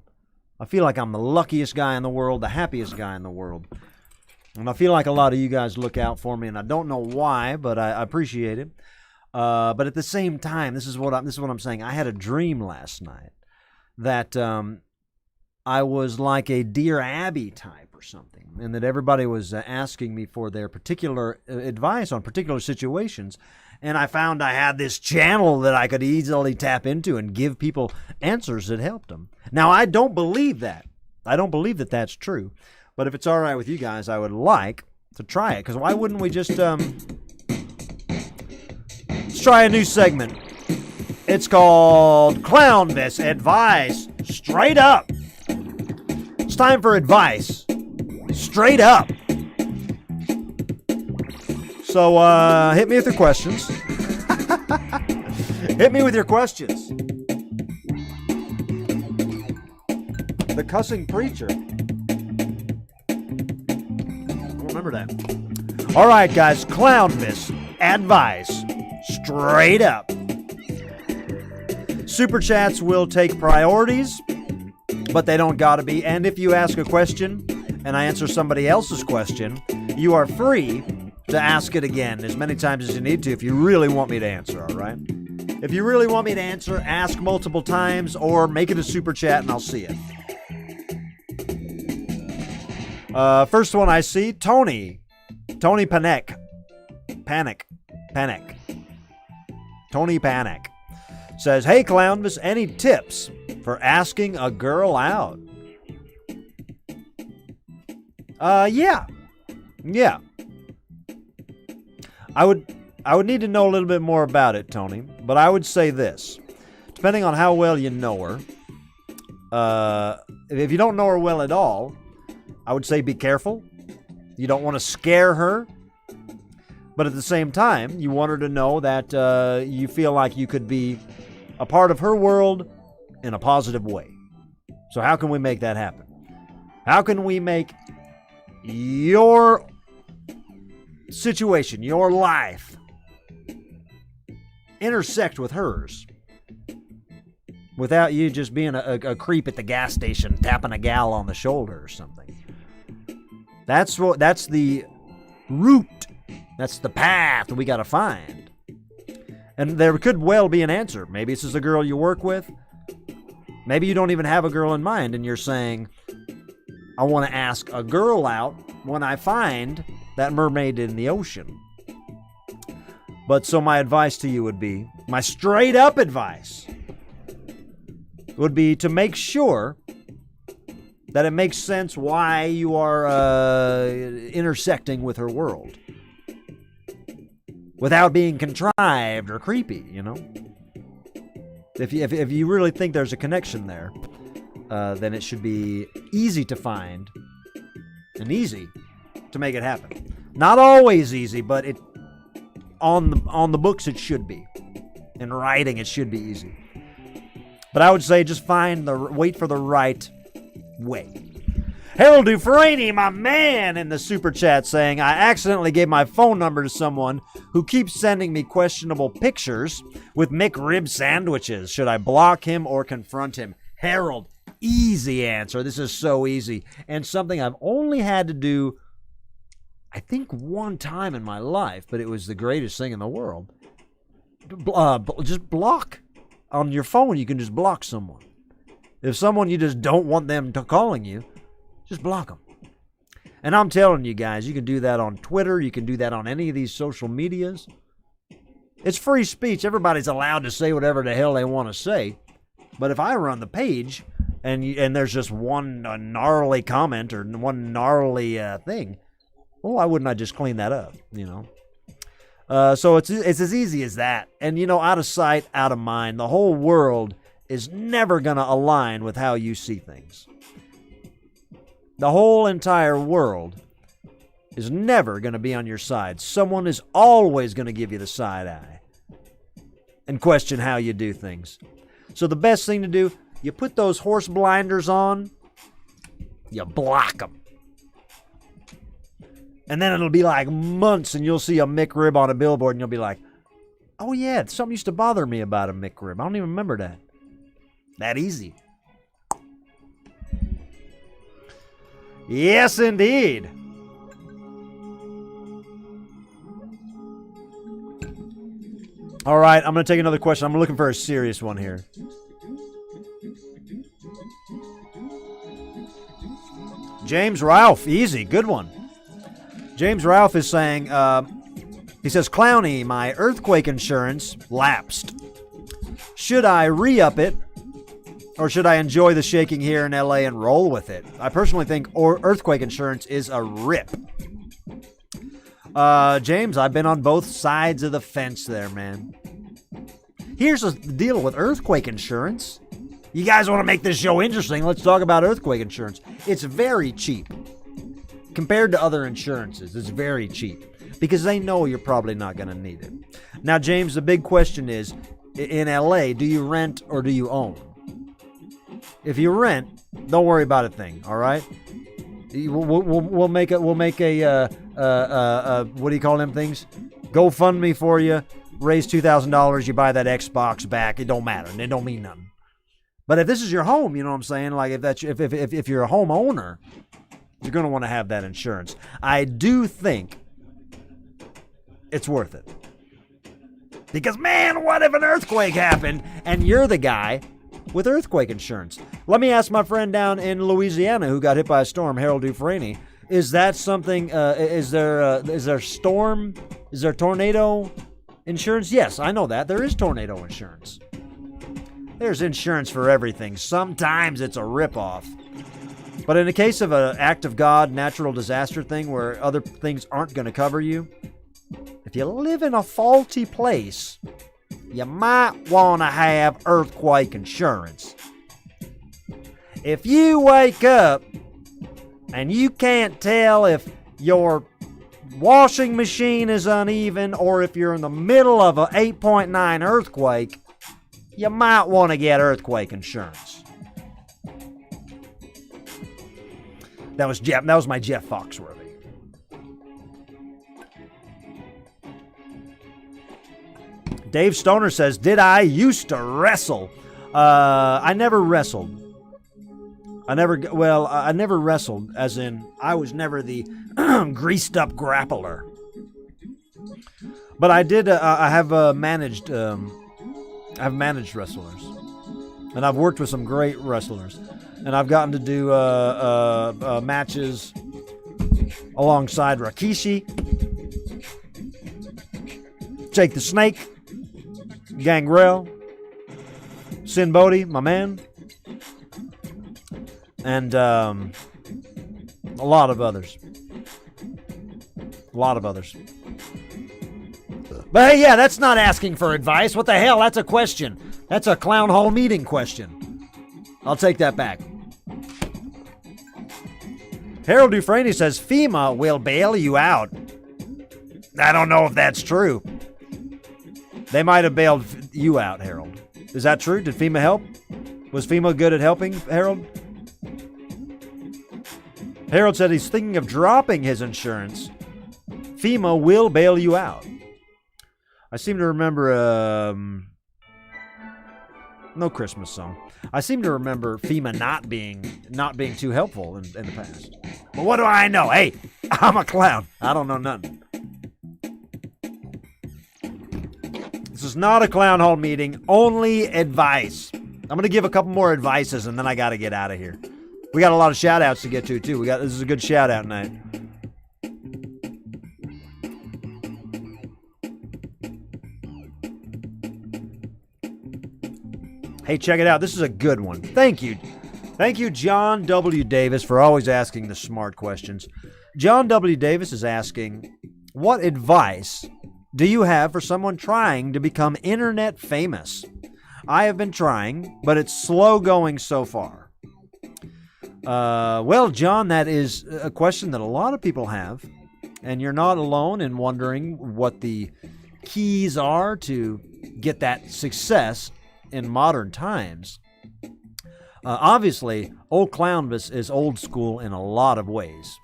A: I feel like I'm the luckiest guy in the world, the happiest guy in the world. And I feel like a lot of you guys look out for me, and I don't know why, but I appreciate it. But at the same time, this is what I'm saying. I had a dream last night that I was like a Dear Abby type or something, and that everybody was asking me for their particular advice on particular situations. And I found I had this channel that I could easily tap into and give people answers that helped them. Now, I don't believe that. I don't believe that that's true. But if it's all right with you guys, I would like to try it. Because why wouldn't we just... let's try a new segment. It's called Clownvis Advice Straight Up. It's time for advice straight up. So hit me with your questions. Hit me with your questions. The cussing preacher. I remember that. All right, guys. Clownvis advice straight up. Super chats will take priorities, but they don't gotta be. And if you ask a question and I answer somebody else's question, you are free to ask it again as many times as you need to if you really want me to answer, all right? If you really want me to answer, ask multiple times or make it a super chat and I'll see it. First one I see, Tony Panic. Tony Panic says, hey, Clownvis, any tips for asking a girl out? Yeah. I would need to know a little bit more about it, Tony, but I would say this. Depending on how well you know her, if you don't know her well at all, I would say be careful. You don't want to scare her, but at the same time, you want her to know that you feel like you could be a part of her world in a positive way. So how can we make that happen? How can we make your situation, your life, intersect with hers without you just being a creep at the gas station tapping a gal on the shoulder or something? That's the route. That's the path we got to find. And there could well be an answer. Maybe this is a girl you work with. Maybe you don't even have a girl in mind and you're saying, I want to ask a girl out when I find that mermaid in the ocean. But so my advice to you would be, my straight up advice would be to make sure that it makes sense why you are intersecting with her world without being contrived or creepy, you know? If you really think there's a connection there, then it should be easy to find and easy to make it happen. Not always easy, but it on the books it should be. In writing it should be easy. But I would say just wait for the right way. Harold Dufresne, my man, in the super chat saying, I accidentally gave my phone number to someone who keeps sending me questionable pictures with McRib sandwiches. Should I block him or confront him? Harold, easy answer. This is so easy. And something I've only had to do, I think, one time in my life, but it was the greatest thing in the world. Just block. On your phone, you can just block someone. If someone you just don't want them calling you, just block them. And I'm telling you guys, you can do that on Twitter. You can do that on any of these social medias. It's free speech. Everybody's allowed to say whatever the hell they want to say. But if I run the page and there's just one gnarly comment or one gnarly thing, well, why wouldn't I just clean that up, you know? So it's as easy as that. And, you know, out of sight, out of mind. The whole world is never going to align with how you see things. The whole entire world is never going to be on your side. Someone is always going to give you the side eye and question how you do things. So the best thing to do, You put those horse blinders on, you block them. And then it'll be like months and you'll see a McRib on a billboard and you'll be like, oh yeah, something used to bother me about a McRib. I don't even remember that. That easy. Yes, indeed. All right, I'm going to take another question. I'm looking for a serious one here. James Ralph, easy, good one. James Ralph is saying, he says, Clowny, my earthquake insurance lapsed. Should I re-up it, or should I enjoy the shaking here in LA and roll with it? I personally think earthquake insurance is a rip. James, I've been on both sides of the fence there, man. Here's the deal with earthquake insurance. You guys want to make this show interesting? Let's talk about earthquake insurance. It's very cheap. Compared to other insurances, it's very cheap. Because they know you're probably not going to need it. Now, James, the big question is, in LA, do you rent or do you own? If you rent, don't worry about a thing, all right? We'll make a what do you call them things? GoFundMe for you. Raise $2,000. You buy that Xbox back. It don't matter. It don't mean nothing. But if this is your home, you know what I'm saying? Like if you're a homeowner, you're gonna want to have that insurance. I do think it's worth it. Because man, what if an earthquake happened and you're the guy with earthquake insurance? Let me ask my friend down in Louisiana who got hit by a storm, Harold Dufresne. Is that something? Is there tornado insurance? Yes, I know that. There is tornado insurance. There's insurance for everything. Sometimes it's a ripoff. But in the case of an act of God, natural disaster thing where other things aren't going to cover you, if you live in a faulty place, you might want to have earthquake insurance. If you wake up and you can't tell if your washing machine is uneven or if you're in the middle of an 8.9 earthquake, you might want to get earthquake insurance. That was my Jeff Foxworthy. Dave Stoner says, did I used to wrestle? I never wrestled. I never wrestled, as in, I was never the greased up grappler. But I did, I have managed wrestlers. And I've worked with some great wrestlers. And I've gotten to do matches alongside Rikishi, Jake the Snake, Gangrel, Sin Bodhi, my man, and a lot of others. But hey, yeah, that's not asking for advice. What the hell? That's a question. That's a clown hall meeting question. I'll take that back. Harold Dufresne says FEMA will bail you out. I don't know if that's true. They might have bailed you out, Harold. Is that true? Did FEMA help? Was FEMA good at helping, Harold? Harold said he's thinking of dropping his insurance. FEMA will bail you out. I seem to remember no Christmas song. I seem to remember FEMA not being too helpful in the past. But what do I know? Hey, I'm a clown. I don't know nothing. This is not a clown hall meeting. Only advice. I'm going to give a couple more advices and then I got to get out of here. We got a lot of shout outs to get to too. This is a good shout out night. Hey, check it out. This is a good one. Thank you. Thank you, John W. Davis, for always asking the smart questions. John W. Davis is asking, what advice do you have for someone trying to become internet famous? I have been trying, but it's slow going so far. Well, John, that is a question that a lot of people have, and you're not alone in wondering what the keys are to get that success in modern times. Obviously, old Clownvis is old school in a lot of ways.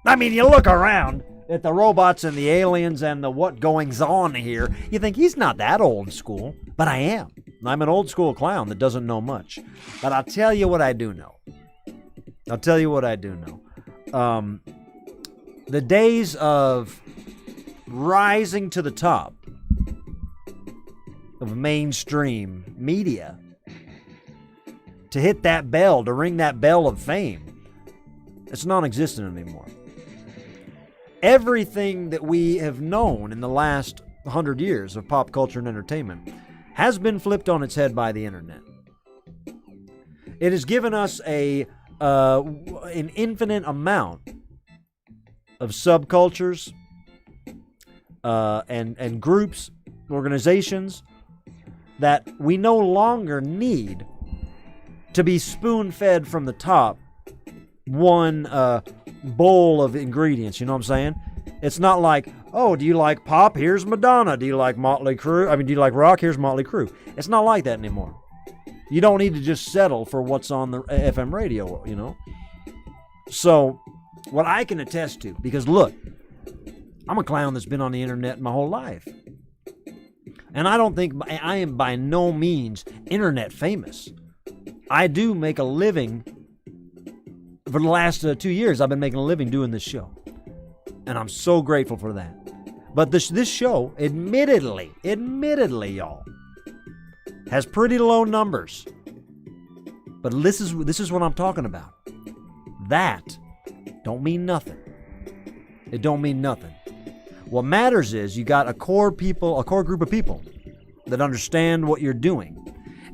A: I mean, you look around at the robots and the aliens and the what goings on here, you think he's not that old school, but I am. I'm an old school clown that doesn't know much. But I'll tell you what I do know. The days of rising to the top of mainstream media, to hit that bell, to ring that bell of fame, it's non-existent anymore. Everything that we have known in the last 100 years of pop culture and entertainment has been flipped on its head by the internet. It has given us an infinite amount of subcultures and groups, organizations that we no longer need to be spoon-fed from the top one bowl of ingredients, you know what I'm saying? It's not like, oh, do you like pop? Here's Madonna. Do you like Motley Crue? I mean, do you like rock? Here's Motley Crue. It's not like that anymore. You don't need to just settle for what's on the FM radio, you know? So, what I can attest to, because look, I'm a clown that's been on the internet my whole life. And I don't think I am by no means internet famous. I do make a living. For the last 2 years, I've been making a living doing this show. And I'm so grateful for that. But this show, admittedly, y'all, has pretty low numbers. But this is what I'm talking about. That don't mean nothing. It don't mean nothing. What matters is you got a core group of people that understand what you're doing.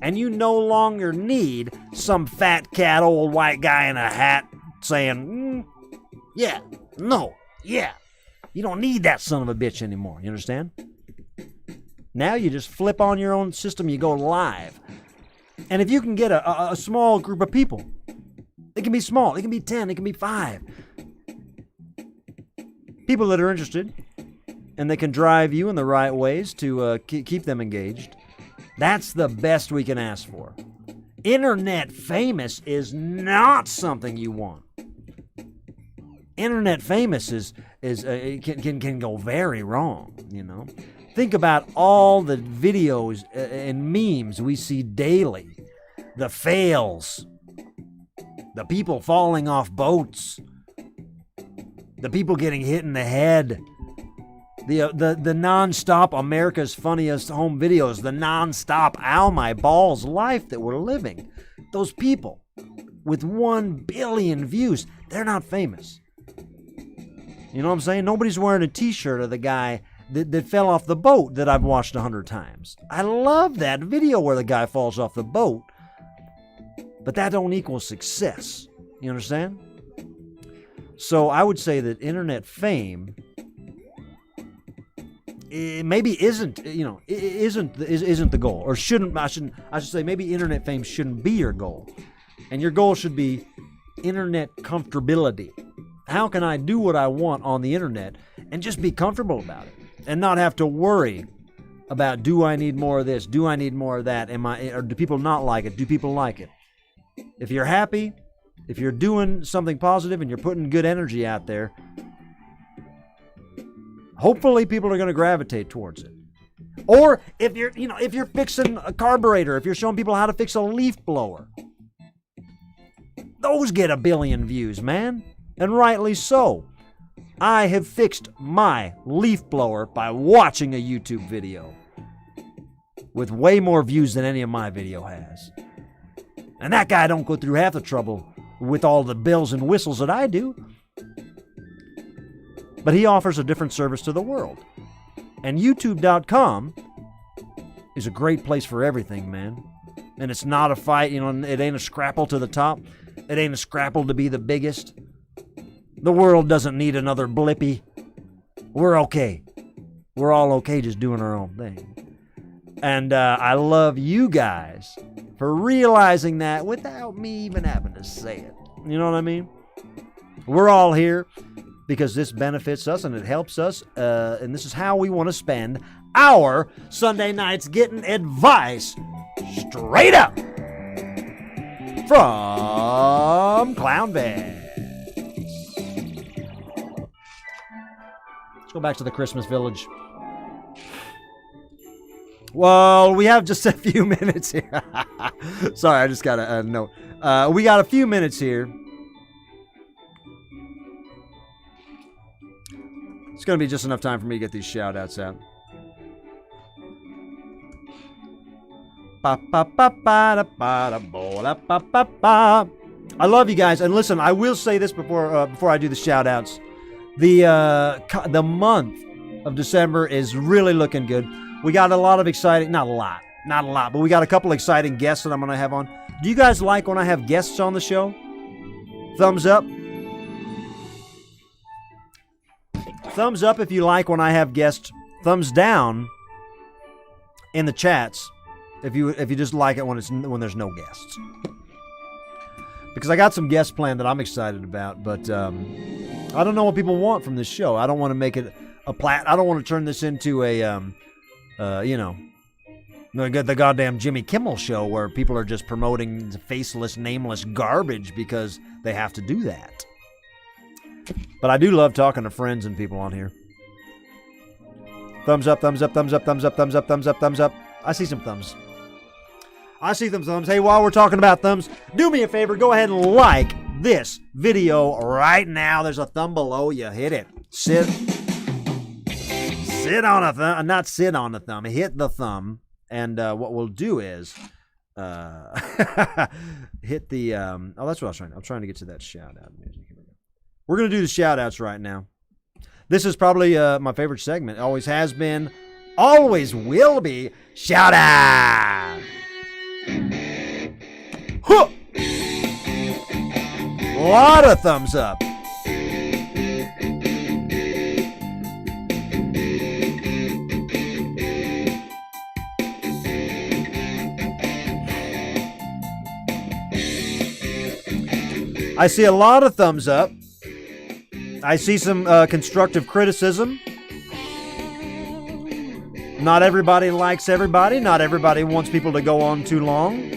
A: And you no longer need some fat cat old white guy in a hat saying, yeah, no, yeah. You don't need that son of a bitch anymore. You understand? Now you just flip on your own system, you go live. And if you can get a small group of people, it can be small, it can be 10, it can be 5. People that are interested, and they can drive you in the right ways to keep them engaged. That's the best we can ask for. Internet famous is not something you want. Internet famous can go very wrong, you know. Think about all the videos and memes we see daily. The fails. The people falling off boats. The people getting hit in the head. The non-stop America's Funniest Home Videos. The non-stop ow my balls life that we're living. Those people with 1 billion views, they're not famous. You know what I'm saying? Nobody's wearing a t-shirt of the guy that fell off the boat that I've watched 100 times. I love that video where the guy falls off the boat. But that don't equal success. You understand? So I would say that internet fame maybe isn't the goal, or I should say maybe internet fame shouldn't be your goal. And your goal should be internet comfortability. How can I do what I want on the internet and just be comfortable about it and not have to worry about, do I need more of this? Do I need more of that? Or do people not like it? Do people like it? If you're happy, if you're doing something positive and you're putting good energy out there, hopefully people are going to gravitate towards it. Or if you're fixing a carburetor, if you're showing people how to fix a leaf blower, those get 1 billion views, man. And rightly so. I have fixed my leaf blower by watching a YouTube video with way more views than any of my video has. And that guy don't go through half the trouble with all the bells and whistles that I do. But he offers a different service to the world. And YouTube.com is a great place for everything, man. And it's not a fight, it ain't a scrapple to the top. It ain't a scrapple to be the biggest. The world doesn't need another Blippy. We're okay. We're all okay just doing our own thing. And I love you guys for realizing that without me even having to say it. You know what I mean? We're all here because this benefits us and it helps us. And this is how we want to spend our Sunday nights, getting advice straight up from Clownvis. Let's go back to the Christmas village. Well, we have just a few minutes here. Sorry, I just got a note. We got a few minutes here. It's going to be just enough time for me to get these shout-outs out. I love you guys. And listen, I will say this before I do the shout-outs. The month of December is really looking good. We got a lot of exciting, not a lot, but we got a couple exciting guests that I'm going to have on. Do you guys like when I have guests on the show? Thumbs up. Thumbs up if you like when I have guests. Thumbs down in the chats if you just like it when there's no guests. Because I got some guests planned that I'm excited about, but I don't know what people want from this show. I don't want to make it I don't want to turn this into a the goddamn Jimmy Kimmel show where people are just promoting faceless, nameless garbage because they have to do that. But I do love talking to friends and people on here. Thumbs up, thumbs up, thumbs up, thumbs up, thumbs up, thumbs up, thumbs up. I see some thumbs. I see some thumbs. Hey, while we're talking about thumbs, do me a favor. Go ahead and like this video right now. There's a thumb below you. Hit it. Sit on a thumb. Not sit on the thumb. Hit the thumb. And what we'll do is hit the... oh, that's what I was trying. I'm trying to get to that shout-out music. Here we go. We're going to do the shout-outs right now. This is probably my favorite segment. Always has been. Always will be. Shout-out! Huh! A lot of thumbs up. I see a lot of thumbs up. I see some constructive criticism. Not everybody likes everybody. Not everybody wants people to go on too long.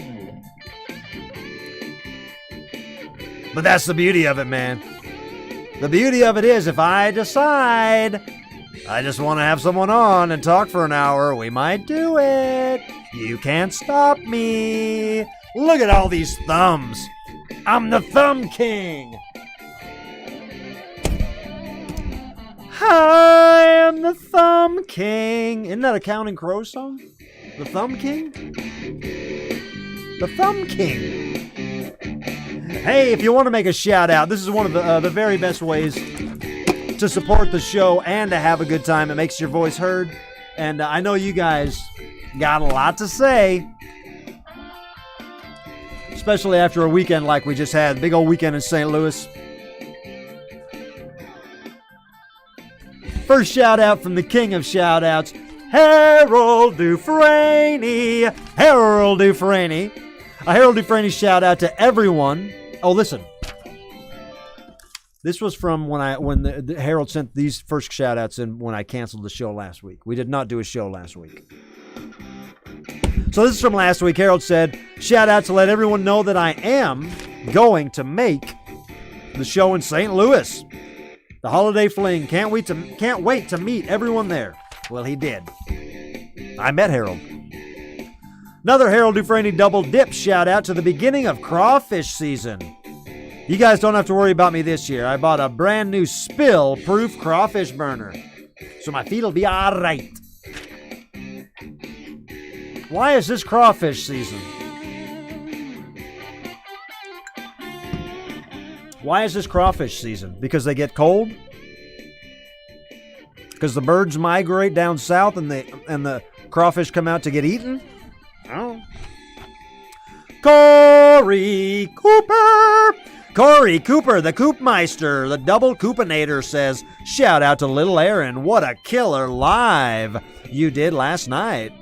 A: But that's the beauty of it, man. The beauty of it is if I decide I just want to have someone on and talk for an hour, we might do it. You can't stop me. Look at all these thumbs. I'm the Thumb King. I am the Thumb King. Isn't that a Counting Crows song? The Thumb King? The Thumb King. Hey, if you want to make a shout out, this is one of the very best ways to support the show and to have a good time. It makes your voice heard. And I know you guys got a lot to say. Especially after a weekend like we just had. Big old weekend in St. Louis. First shout out from the king of shout outs, Harold Dufresne. Harold Dufresne. A Harold Dufresne shout out to everyone. Oh, listen. This was from when the Harold sent these first shout outs in when I canceled the show last week. We did not do a show last week. So this is from last week. Harold said, shout out to let everyone know that I am going to make the show in St. Louis. The holiday fling. Can't wait to meet everyone there. Well, he did. I met Harold. Another Harold Dufresne double dip shout out to the beginning of crawfish season. You guys don't have to worry about me this year. I bought a brand new spill-proof crawfish burner. So my feet will be all right. Why is this crawfish season? Why is this crawfish season? Because they get cold? Because the birds migrate down south and the crawfish come out to get eaten? Oh. Corey Cooper, the Coopmeister, the double Coopinator says, shout out to Little Aaron. What a killer live you did last night.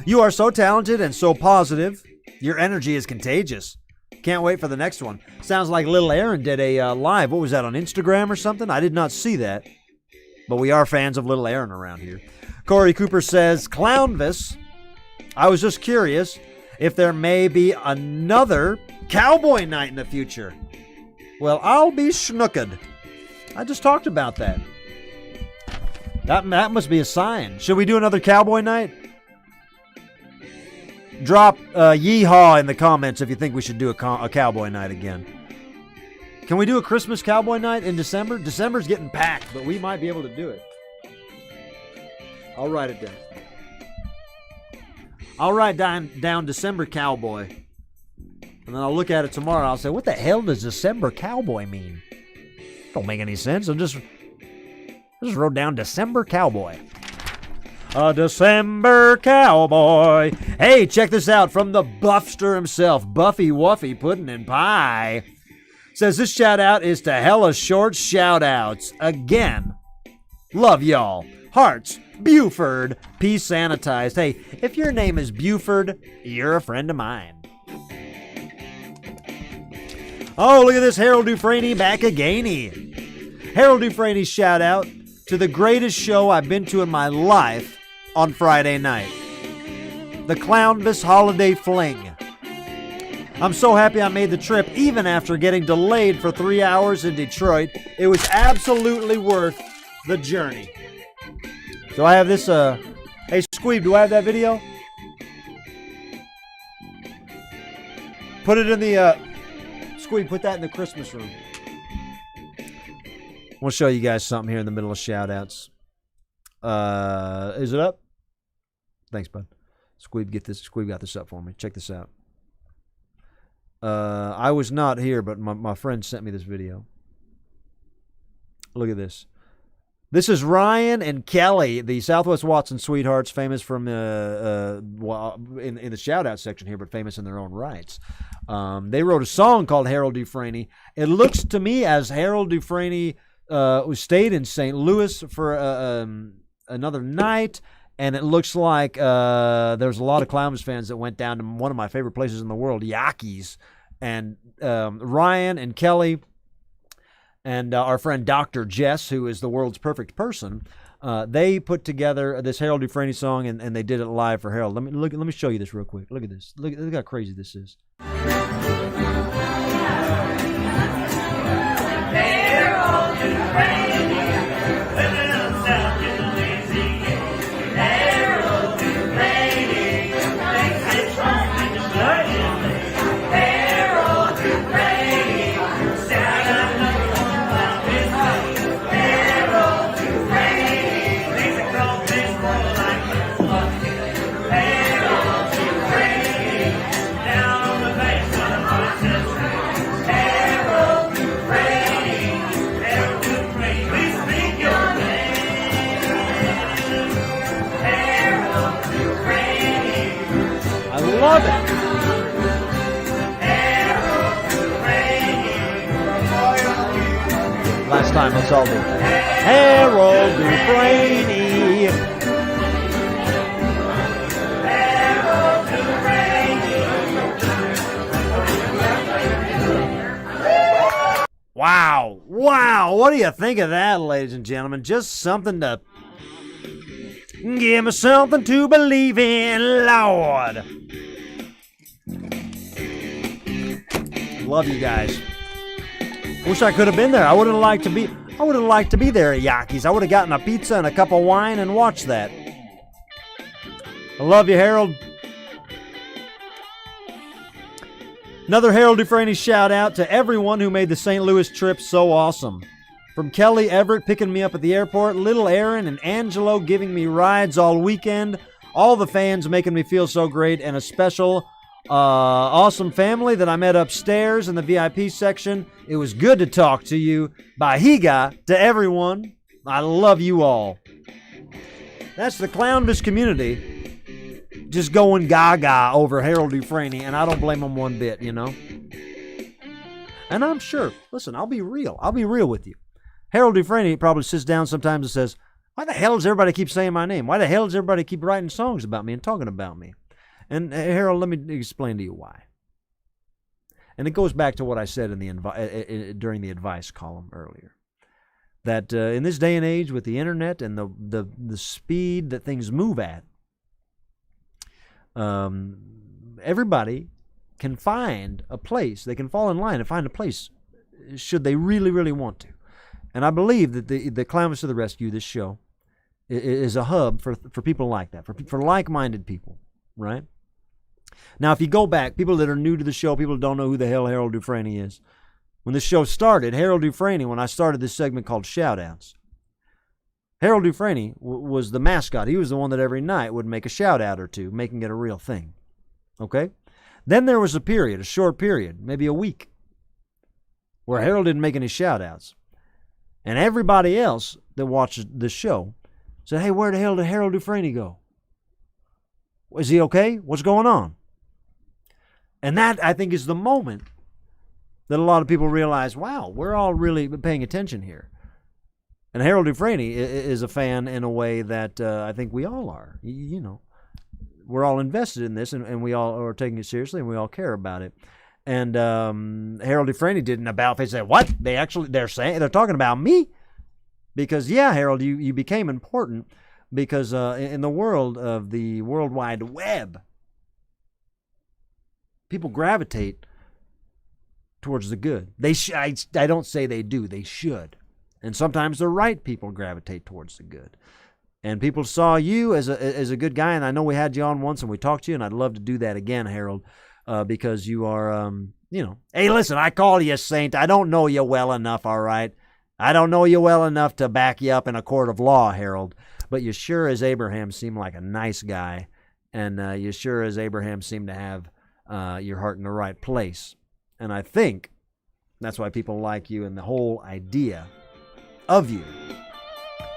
A: You are so talented and so positive. Your energy is contagious. Can't wait for the next one. Sounds like Little Aaron did a live. What was that, on Instagram or something? I did not see that. But we are fans of Little Aaron around here. Corey Cooper says, Clownvis, I was just curious. if there may be another cowboy night in the future. Well, I'll be schnooked. I just talked about that. That must be a sign. Should we do another cowboy night? Drop yeehaw in the comments if you think we should do a cowboy night again. Can we do a Christmas cowboy night in December? December's getting packed, but we might be able to do it. I'll write it down. I'll write down December cowboy. And then I'll look at it tomorrow and I'll say, what the hell does December cowboy mean? Don't make any sense. I just wrote down December cowboy. A December cowboy. Hey, check this out from the Buffster himself, Buffy Wuffy Puddin' and Pie. Says this shout out is to hella short shout outs. Again, love y'all. Hearts, Buford, peace sanitized. Hey, if your name is Buford, you're a friend of mine. Oh, look at this Harold Dufresne back again. Harold Dufresne's shout out to the greatest show I've been to in my life on Friday night. The Clownvis Holiday Fling. I'm so happy I made the trip even after getting delayed for 3 hours in Detroit. It was absolutely worth the journey. So I have this, hey Squeeb, do I have that video? Put it in the, Squeeb, put that in the Christmas room. I want to show you guys something here in the middle of shout-outs. Is it up? Thanks, bud. Squeeb, Squeeb got this up for me. Check this out. I was not here, but my friend sent me this video. Look at this. This is Ryan and Kelly, the Southwest Watson sweethearts, famous from in the shout-out section here, but famous in their own rights. They wrote a song called Harold Dufresne. It looks to me as Harold Dufresne stayed in St. Louis for another night, and it looks like there's a lot of Clownvis fans that went down to one of my favorite places in the world, Yaki's, and Ryan and Kelly and our friend Dr. Jess, who is the world's perfect person, they put together this Harold Dufresne song, and they did it live for Harold. Let me show you this real quick. Look at this. Look how crazy this is. Harold Dufresne. Love it. Last time, let's all do it. Harold Dufresne. Harold Dufresne. Wow. Wow. What do you think of that, ladies and gentlemen? Just something to give me something to believe in, Lord. Love you guys. Wish I could have been there. I would have liked to be there at Yaki's. I would have gotten a pizza and a cup of wine and watched that. I love you, Harold. Another Harold Dufresne shout out to everyone who made the St. Louis trip so awesome. From Kelly Everett picking me up at the airport, little Aaron and Angelo giving me rides all weekend, all the fans making me feel so great, and a special awesome family that I met upstairs in the VIP section. It was good to talk to you. Bahiga to everyone. I love you all. That's the Clownvis community just going gaga over Harold Dufresne, and I don't blame them one bit, you know. And I'm sure, listen, I'll be real with you. Harold Dufresne probably sits down sometimes and says, why the hell does everybody keep saying my name? Why the hell does everybody keep writing songs about me and talking about me? And Harold, let me explain to you why. And it goes back to what I said in during the advice column earlier. That in this day and age with the internet and the speed that things move at, everybody can find a place. They can fall in line and find a place should they really, really want to. And I believe that the Clownvis to the Rescue, this show, is a hub for people like that, for like-minded people, right? Now, if you go back, people that are new to the show, people that don't know who the hell Harold Dufresne is, when the show started, Harold Dufresne, when I started this segment called Shoutouts, Harold Dufresne was the mascot. He was the one that every night would make a shout-out or two, making it a real thing, okay? Then there was a short period, maybe a week, where Harold didn't make any shout-outs. And everybody else that watched the show said, hey, where the hell did Harold Dufresne go? Is he okay? What's going on? And that, I think, is the moment that a lot of people realize, wow, we're all really paying attention here. And Harold Dufresne is a fan in a way that I think we all are. You know, we're all invested in this, and we all are taking it seriously, and we all care about it. And Harold Dufresne did an about-face and said, what? They're talking about me? Because, yeah, Harold, you became important because in the world of the World Wide Web, people gravitate towards the good. I don't say they do. They should. And sometimes the right people gravitate towards the good. And people saw you as a good guy, and I know we had you on once and we talked to you, and I'd love to do that again, Harold, because you are, hey, listen, I call you a saint. I don't know you well enough, all right? I don't know you well enough to back you up in a court of law, Harold, but you sure as Abraham seem like a nice guy, and you sure as Abraham seem to have your heart in the right place. And I think that's why people like you and the whole idea of you.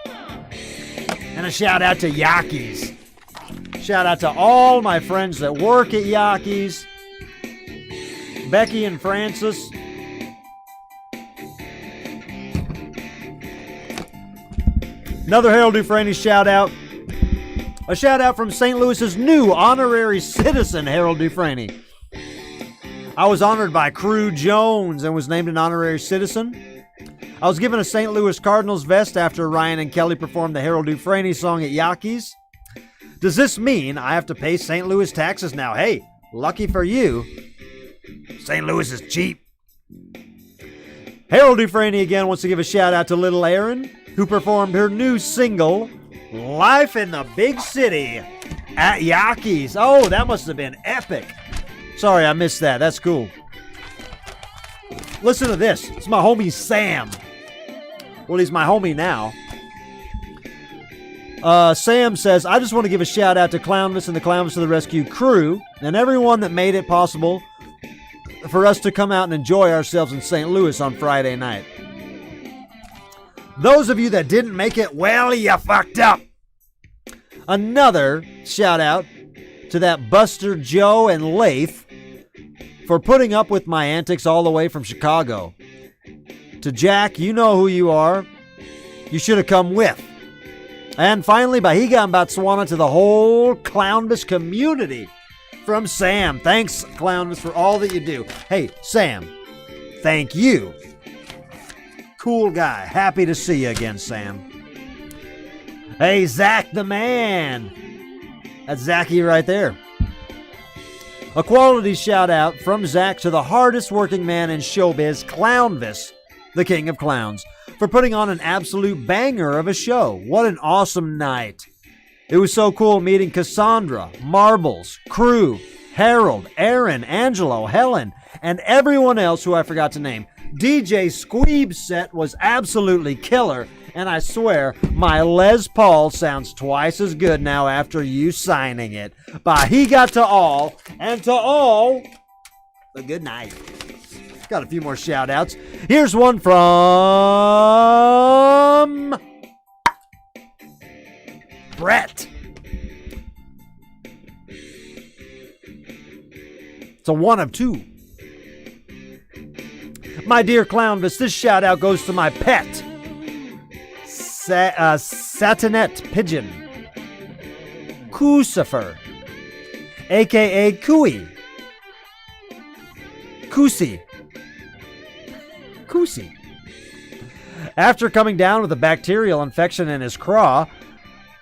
A: And a shout out to Yaki's. Shout out to all my friends that work at Yaki's. Becky and Francis. Another Harold Dufresne shout out. A shout out from St. Louis's new honorary citizen, Harold Dufresne. I was honored by Crew Jones and was named an honorary citizen. I was given a St. Louis Cardinals vest after Ryan and Kelly performed the Harold Dufresne song at Yaki's. Does this mean I have to pay St. Louis taxes now? Hey, lucky for you, St. Louis is cheap. Harold Dufresne again wants to give a shout out to little Erin, who performed her new single, Life in the Big City, at Yaki's. Oh, that must have been epic. Sorry, I missed that. That's cool. Listen to this. It's my homie Sam. Well, he's my homie now. Sam says, I just want to give a shout out to Clownvis and the Clownvis to the Rescue crew and everyone that made it possible for us to come out and enjoy ourselves in St. Louis on Friday night. Those of you that didn't make it, well, you fucked up. Another shout out to that Buster, Joe, and Lath for putting up with my antics all the way from Chicago. To Jack, you know who you are. You should have come with. And finally, Bahiga and Botswana to the whole Clownvis community. From Sam. Thanks, Clownvis, for all that you do. Hey, Sam, thank you. Cool guy. Happy to see you again, Sam. Hey, Zach the man. That's Zachy right there. A quality shout out from Zach to the hardest working man in showbiz, Clownvis, the king of clowns, for putting on an absolute banger of a show. What an awesome night. It was so cool meeting Cassandra, Marbles, Crew, Harold, Aaron, Angelo, Helen, and everyone else who I forgot to name. DJ Squeeb's set was absolutely killer, and I swear my Les Paul sounds twice as good now after you signing it. Bahiga to all, and to all, a good night. Got a few more shout outs. Here's one from Brett. It's a one of two. My dear Clownvis, this shout out goes to my pet, Satinet Pigeon, Coosifer, aka Cooey, Koosie. After coming down with a bacterial infection in his craw,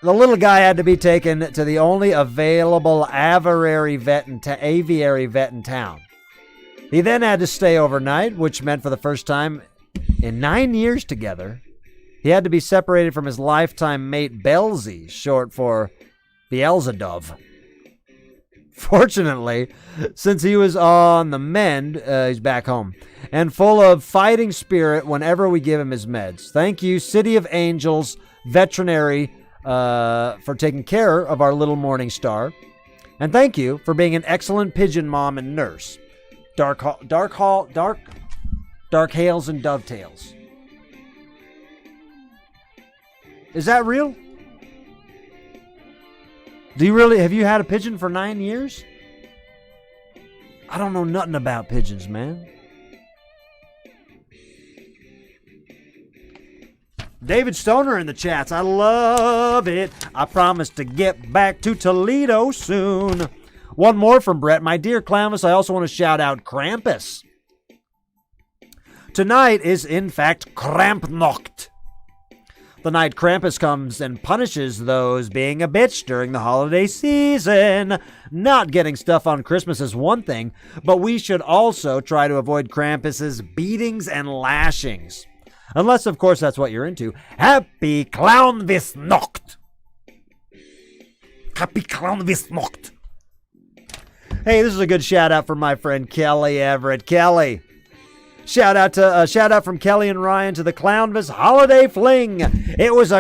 A: The little guy had to be taken to the only available aviary vet in town. He then had to stay overnight, which meant for the first time in 9 years together, he had to be separated from his lifetime mate Belzy, short for Beelzebub. Fortunately, since he was on the mend, he's back home, and full of fighting spirit whenever we give him his meds. Thank you, City of Angels Veterinary, for taking care of our little morning star. And thank you for being an excellent pigeon mom and nurse. Dark hails and dovetails. Is that real? Have you had a pigeon for 9 years? I don't know nothing about pigeons, man. David Stoner in the chats. I love it. I promise to get back to Toledo soon. One more from Brett. My dear Clownvis, I also want to shout out Krampus. Tonight is, in fact, Krampnacht. The night Krampus comes and punishes those being a bitch during the holiday season. Not getting stuff on Christmas is one thing, but we should also try to avoid Krampus's beatings and lashings. Unless, of course, that's what you're into. Happy Clownvisnacht! Happy Clownvisnacht! Hey, this is a good shout out for my friend Kelly Everett. Kelly, shout out from Kelly and Ryan to the Clownvis Holiday Fling. It was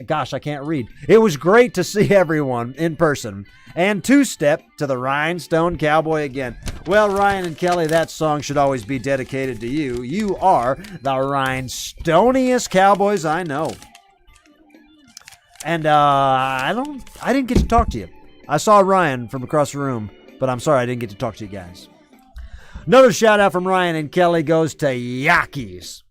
A: gosh, I can't read. It was great to see everyone in person. And two-step to the Rhinestone Cowboy again. Well, Ryan and Kelly, that song should always be dedicated to you. You are the rhinestoniest cowboys I know. And I didn't get to talk to you. I saw Ryan from across the room, but I'm sorry I didn't get to talk to you guys. Another shout out from Ryan and Kelly goes to Yakis.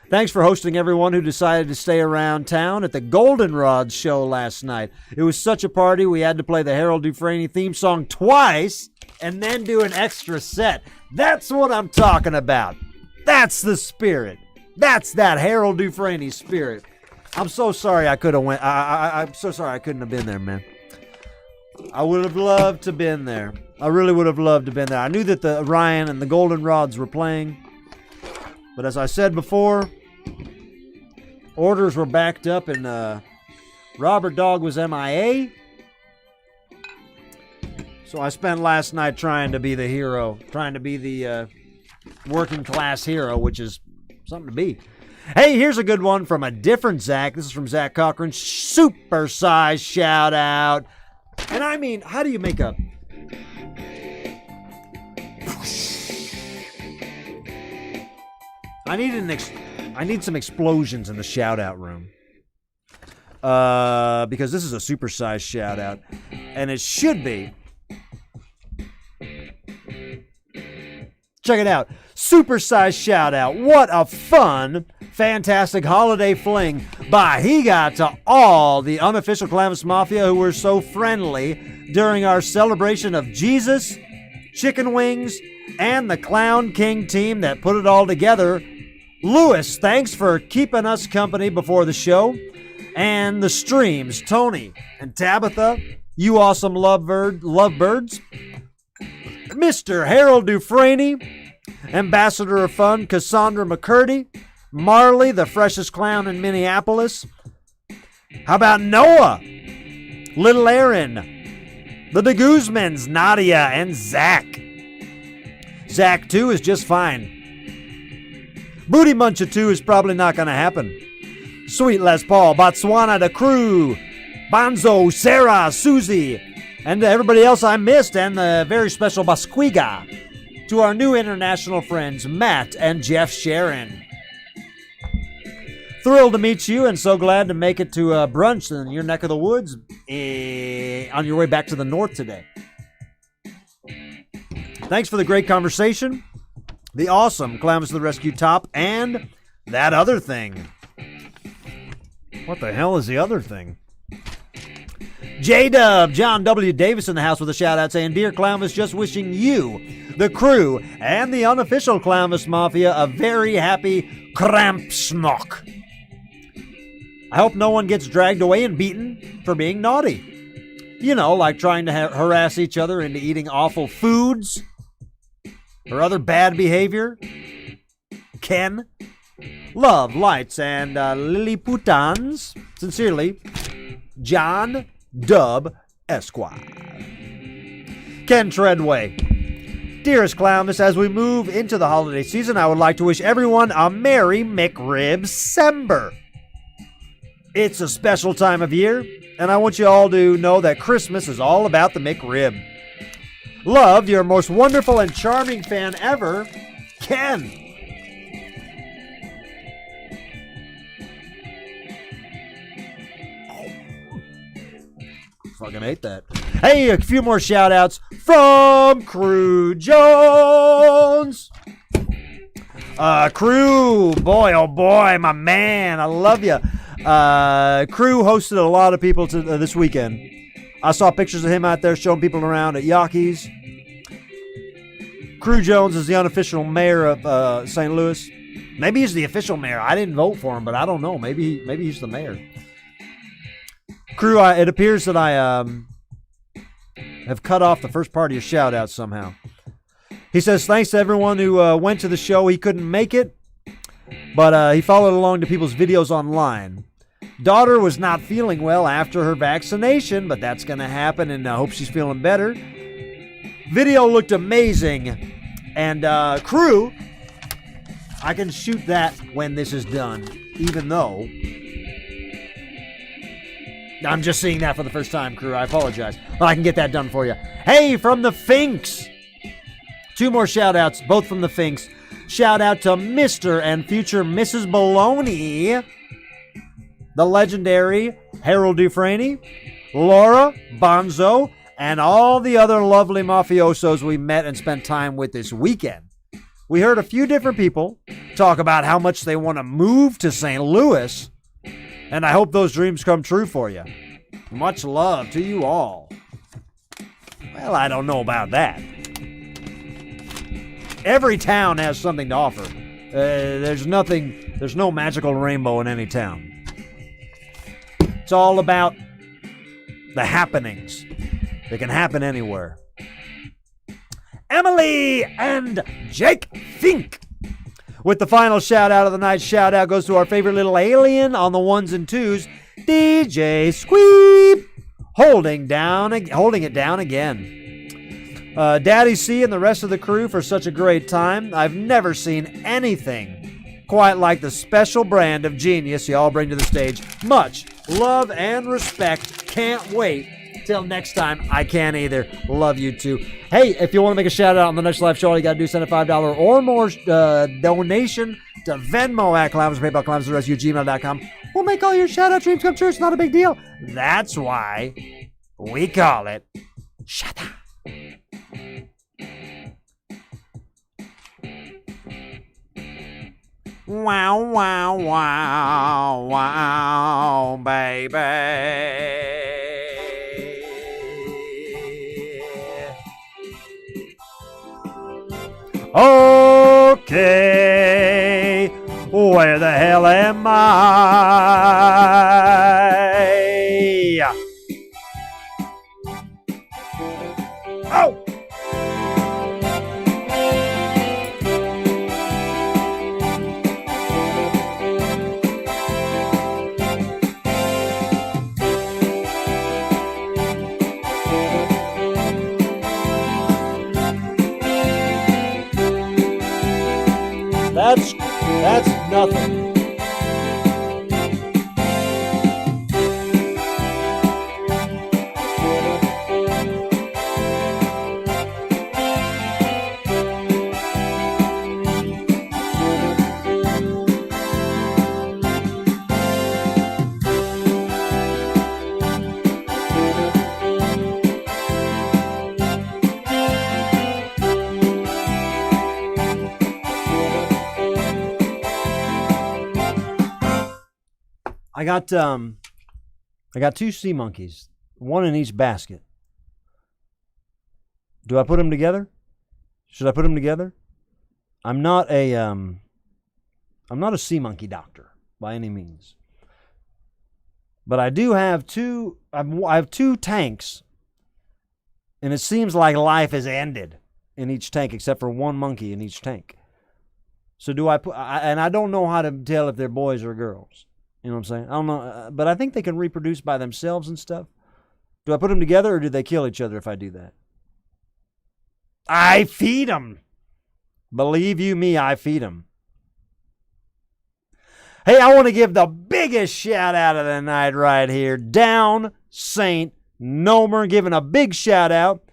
A: Thanks for hosting everyone who decided to stay around town at the Goldenrod show last night. It was such a party, we had to play the Harold Dufresne theme song twice and then do an extra set. That's what I'm talking about. That's the spirit. That's that Harold Dufresne spirit. I'm so sorry I could have went. I'm so sorry I couldn't have been there, man. I would have loved to have been there. I really would have loved to have been there. I knew that the Ryan and the Goldenrods were playing. But as I said before, orders were backed up and Robert Dog was MIA. So I spent last night trying to be the hero, trying to be the working class hero, which is something to be. Hey, here's a good one from a different Zach. This is from Zach Cochran. Super size shout out. And I mean, how do you make a... I need some explosions in the shout out room. Because this is a supersized shout out. And it should be. Check it out. Supersized shout out. What a fun, fantastic holiday fling by He Got to all the unofficial Clownvis Mafia who were so friendly during our celebration of Jesus, chicken wings, and the Clown King team that put it all together. Lewis, thanks for keeping us company before the show. And the streams, Tony and Tabitha, you awesome lovebirds. Mr. Harold Dufresne, Ambassador of Fun, Cassandra McCurdy, Marley, the freshest clown in Minneapolis. How about Noah, Little Aaron, the De Guzmans, Nadia, and Zach. Zach 2 is just fine. Booty Muncher 2 is probably not going to happen. Sweet Les Paul, Botswana, the crew, Bonzo, Sarah, Susie, and everybody else I missed, and the very special Basquiga. To our new international friends, Matt and Jeff Sharon. Thrilled to meet you, and so glad to make it to brunch in your neck of the woods on your way back to the north today. Thanks for the great conversation, the awesome Clownvis to the Rescue top, and that other thing. What the hell is the other thing? J-Dub, John W. Davis in the house with a shout-out saying, Dear Clownvis, just wishing you, the crew, and the unofficial Clownvis Mafia a very happy Krampsnock. I hope no one gets dragged away and beaten for being naughty. You know, like trying to harass each other into eating awful foods or other bad behavior. Ken. Love, lights, and Lilliputans. Sincerely, John Dub Esquire. Ken Treadway. Dearest Clownvis, as we move into the holiday season, I would like to wish everyone a Merry McRib-sember. It's a special time of year, and I want you all to know that Christmas is all about the McRib. Love, your most wonderful and charming fan ever, Ken. Fucking hate that. Hey, a few more shout outs from Crew Jones. Crew, boy, oh boy, my man, I love you. Crew hosted a lot of people this weekend. I saw pictures of him out there showing people around at Yaki's. Crew Jones is the unofficial mayor of St. Louis. Maybe he's the official mayor. I didn't vote for him, but I don't know. Maybe he's the mayor. Crew, it appears that I have cut off the first part of your shout-out somehow. He says, thanks to everyone who went to the show. He couldn't make it, but he followed along to people's videos online. Daughter was not feeling well after her vaccination, but that's going to happen, and I hope she's feeling better. Video looked amazing, and Crew, I can shoot that when this is done, even though I'm just seeing that for the first time, Crew. I apologize. But I can get that done for you. Hey, from the Finks. 2 more shout-outs, both from the Finks. Shout-out to Mr. and future Mrs. Baloney, the legendary Harold Dufresne, Laura, Bonzo, and all the other lovely mafiosos we met and spent time with this weekend. We heard a few different people talk about how much they want to move to St. Louis, and I hope those dreams come true for you. Much love to you all. Well, I don't know about that. Every town has something to offer. There's no magical rainbow in any town. It's all about the happenings. They can happen anywhere. Emily and Jake Fink. With the final shout-out of the night, shout-out goes to our favorite little alien on the 1s and 2s, DJ Squeep, holding it down again. Daddy C and the rest of the crew for such a great time. I've never seen anything quite like the special brand of genius you all bring to the stage. Much love and respect. Can't wait till next time. I can't either. Love you too. Hey, if you want to make a shout out on the next live show, all you got to do is send a $5 or more donation to Venmo at Clownvis, PayPal, ClownvisRescue@gmail.com. We'll make all your shout out dreams come true. It's not a big deal. That's why we call it Shut Up. Wow, wow, wow, wow, baby. Okay, where the hell am I? Oh! That's nothing. I got 2 sea monkeys, 1 in each basket. Do I put them together? Should I put them together? I'm not a sea monkey doctor by any means. But I do have two. I have 2 tanks, and it seems like life has ended in each tank, except for 1 monkey in each tank. So do I put? And I don't know how to tell if they're boys or girls. You know what I'm saying? I don't know, but I think they can reproduce by themselves and stuff. Do I put them together, or do they kill each other if I do that? I feed them. Believe you me, I feed them. Hey, I want to give the biggest shout out of the night right here. Down St. Nomer, giving a big shout out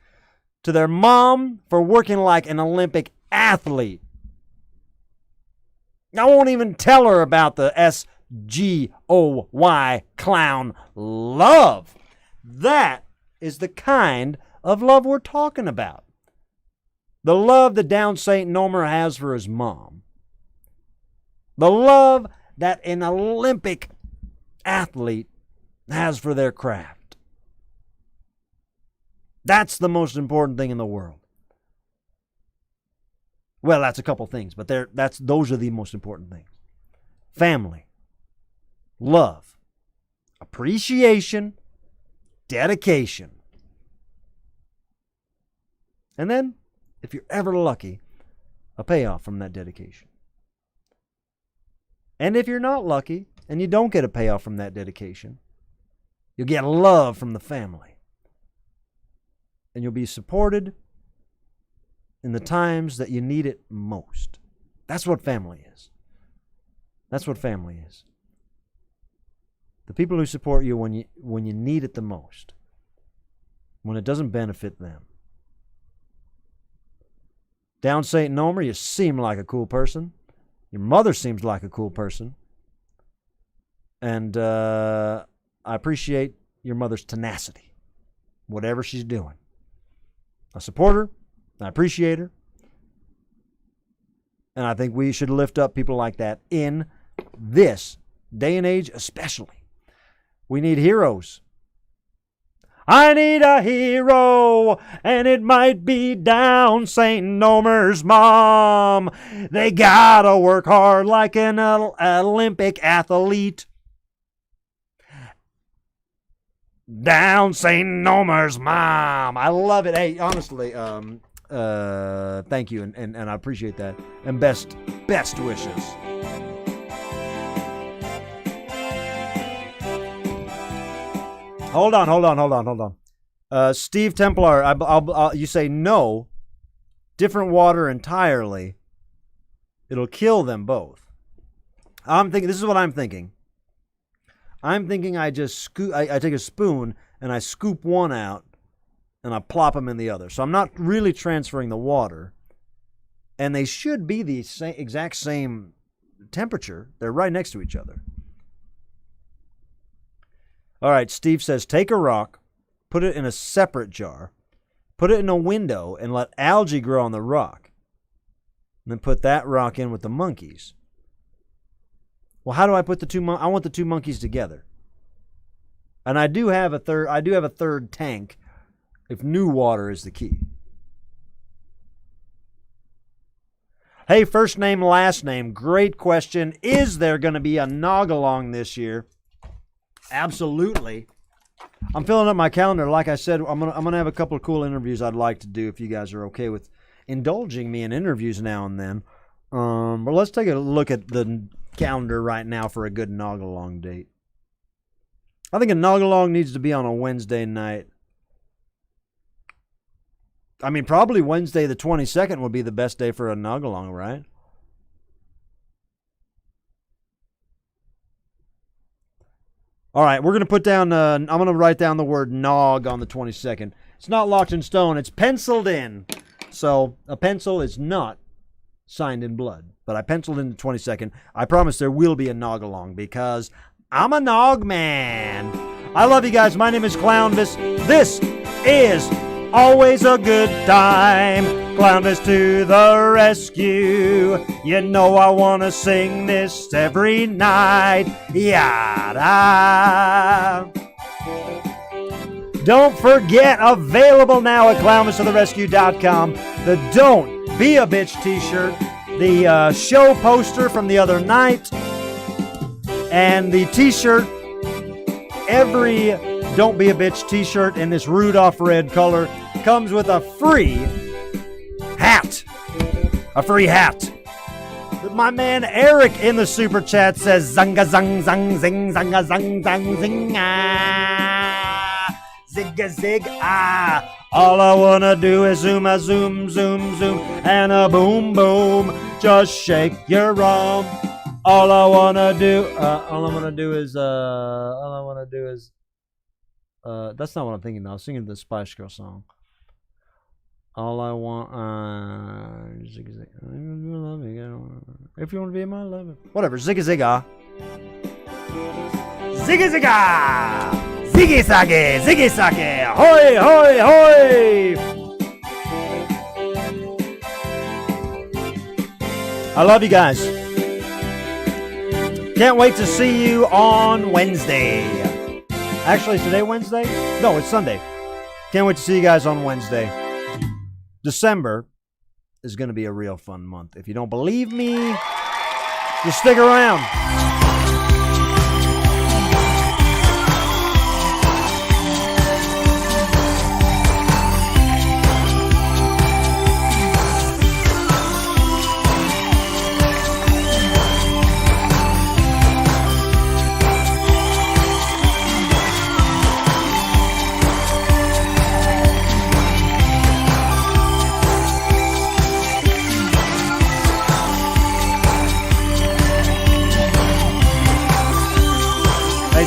A: to their mom for working like an Olympic athlete. I won't even tell her about the SGOY clown love. That is the kind of love we're talking about. The love that Down St. Nomer has for his mom. The love that an Olympic athlete has for their craft. That's the most important thing in the world. Well, that's a couple things, but those are the most important things. Family, love, appreciation, dedication. And then, if you're ever lucky, a payoff from that dedication. And if you're not lucky and you don't get a payoff from that dedication, you'll get love from the family. And you'll be supported in the times that you need it most. That's what family is. That's what family is. The people who support you when you need it the most. When it doesn't benefit them. Down St. Nomer, you seem like a cool person. Your mother seems like a cool person. And I appreciate your mother's tenacity. Whatever she's doing. I support her. I appreciate her. And I think we should lift up people like that in this day and age especially. We need heroes. I need a hero, and it might be Down St. Nomer's mom. They gotta work hard like an Olympic athlete. Down St. Nomer's mom. I love it. Hey, honestly, thank you, and I appreciate that. And best wishes. Hold on. Steve Templar, you say no. Different water entirely. It'll kill them both. This is what I'm thinking. I'm thinking I just I take a spoon and I scoop one out and I plop them in the other. So I'm not really transferring the water. And they should be the exact same temperature. They're right next to each other. All right, Steve says, take a rock, put it in a separate jar, put it in a window, and let algae grow on the rock. And then put that rock in with the monkeys. Well, how do I put the two? I want the 2 monkeys together. And I do have a third tank if new water is the key. Hey, first name, last name. Great question. Is there going to be a Nog-along this year? Absolutely. I'm filling up my calendar. Like I said, I'm gonna have a couple of cool interviews I'd like to do if you guys are okay with indulging me in interviews now and then. But let's take a look at the calendar right now for a good Nog-along date. I think a Nog-along needs to be on a Wednesday night. I mean, probably Wednesday the 22nd would be the best day for a Nog-along, right? All right, we're going to put down, I'm going to write down the word nog on the 22nd. It's not locked in stone, it's penciled in. So a pencil is not signed in blood, but I penciled in the 22nd. I promise there will be a Nog-along because I'm a Nog man. I love you guys. My name is Clownvis. This is always a good time. Clownvis to the rescue. You know I want to sing this every night. Yada. Don't forget, available now at clownvistotherescue.com, the Don't Be a Bitch t-shirt, the show poster from the other night, and the t-shirt every Don't Be a Bitch t-shirt in this Rudolph red color comes with a free hat. A free hat. My man Eric in the super chat says zanga zang zang zing zanga zang zang zing ah zigga zig ah. All I wanna do is zoom a zoom zoom zoom and a boom boom. Just shake your rump. All I wanna do is that's not what I'm thinking now. I was singing the Spice Girl song. All I want, zigga zig. If you want to be my lover, whatever. Zigga zigga, zigga zigga, ziggy sake, ziggy sake. Hoy hoy hoy! I love you guys. Can't wait to see you on Wednesday. Actually, is today Wednesday? No, it's Sunday. Can't wait to see you guys on Wednesday. December is going to be a real fun month. If you don't believe me, just stick around.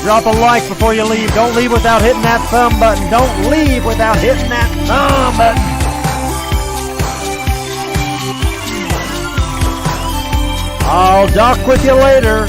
A: Drop a like before you leave. Don't leave without hitting that thumb button. Don't leave without hitting that thumb button. I'll dock with you later.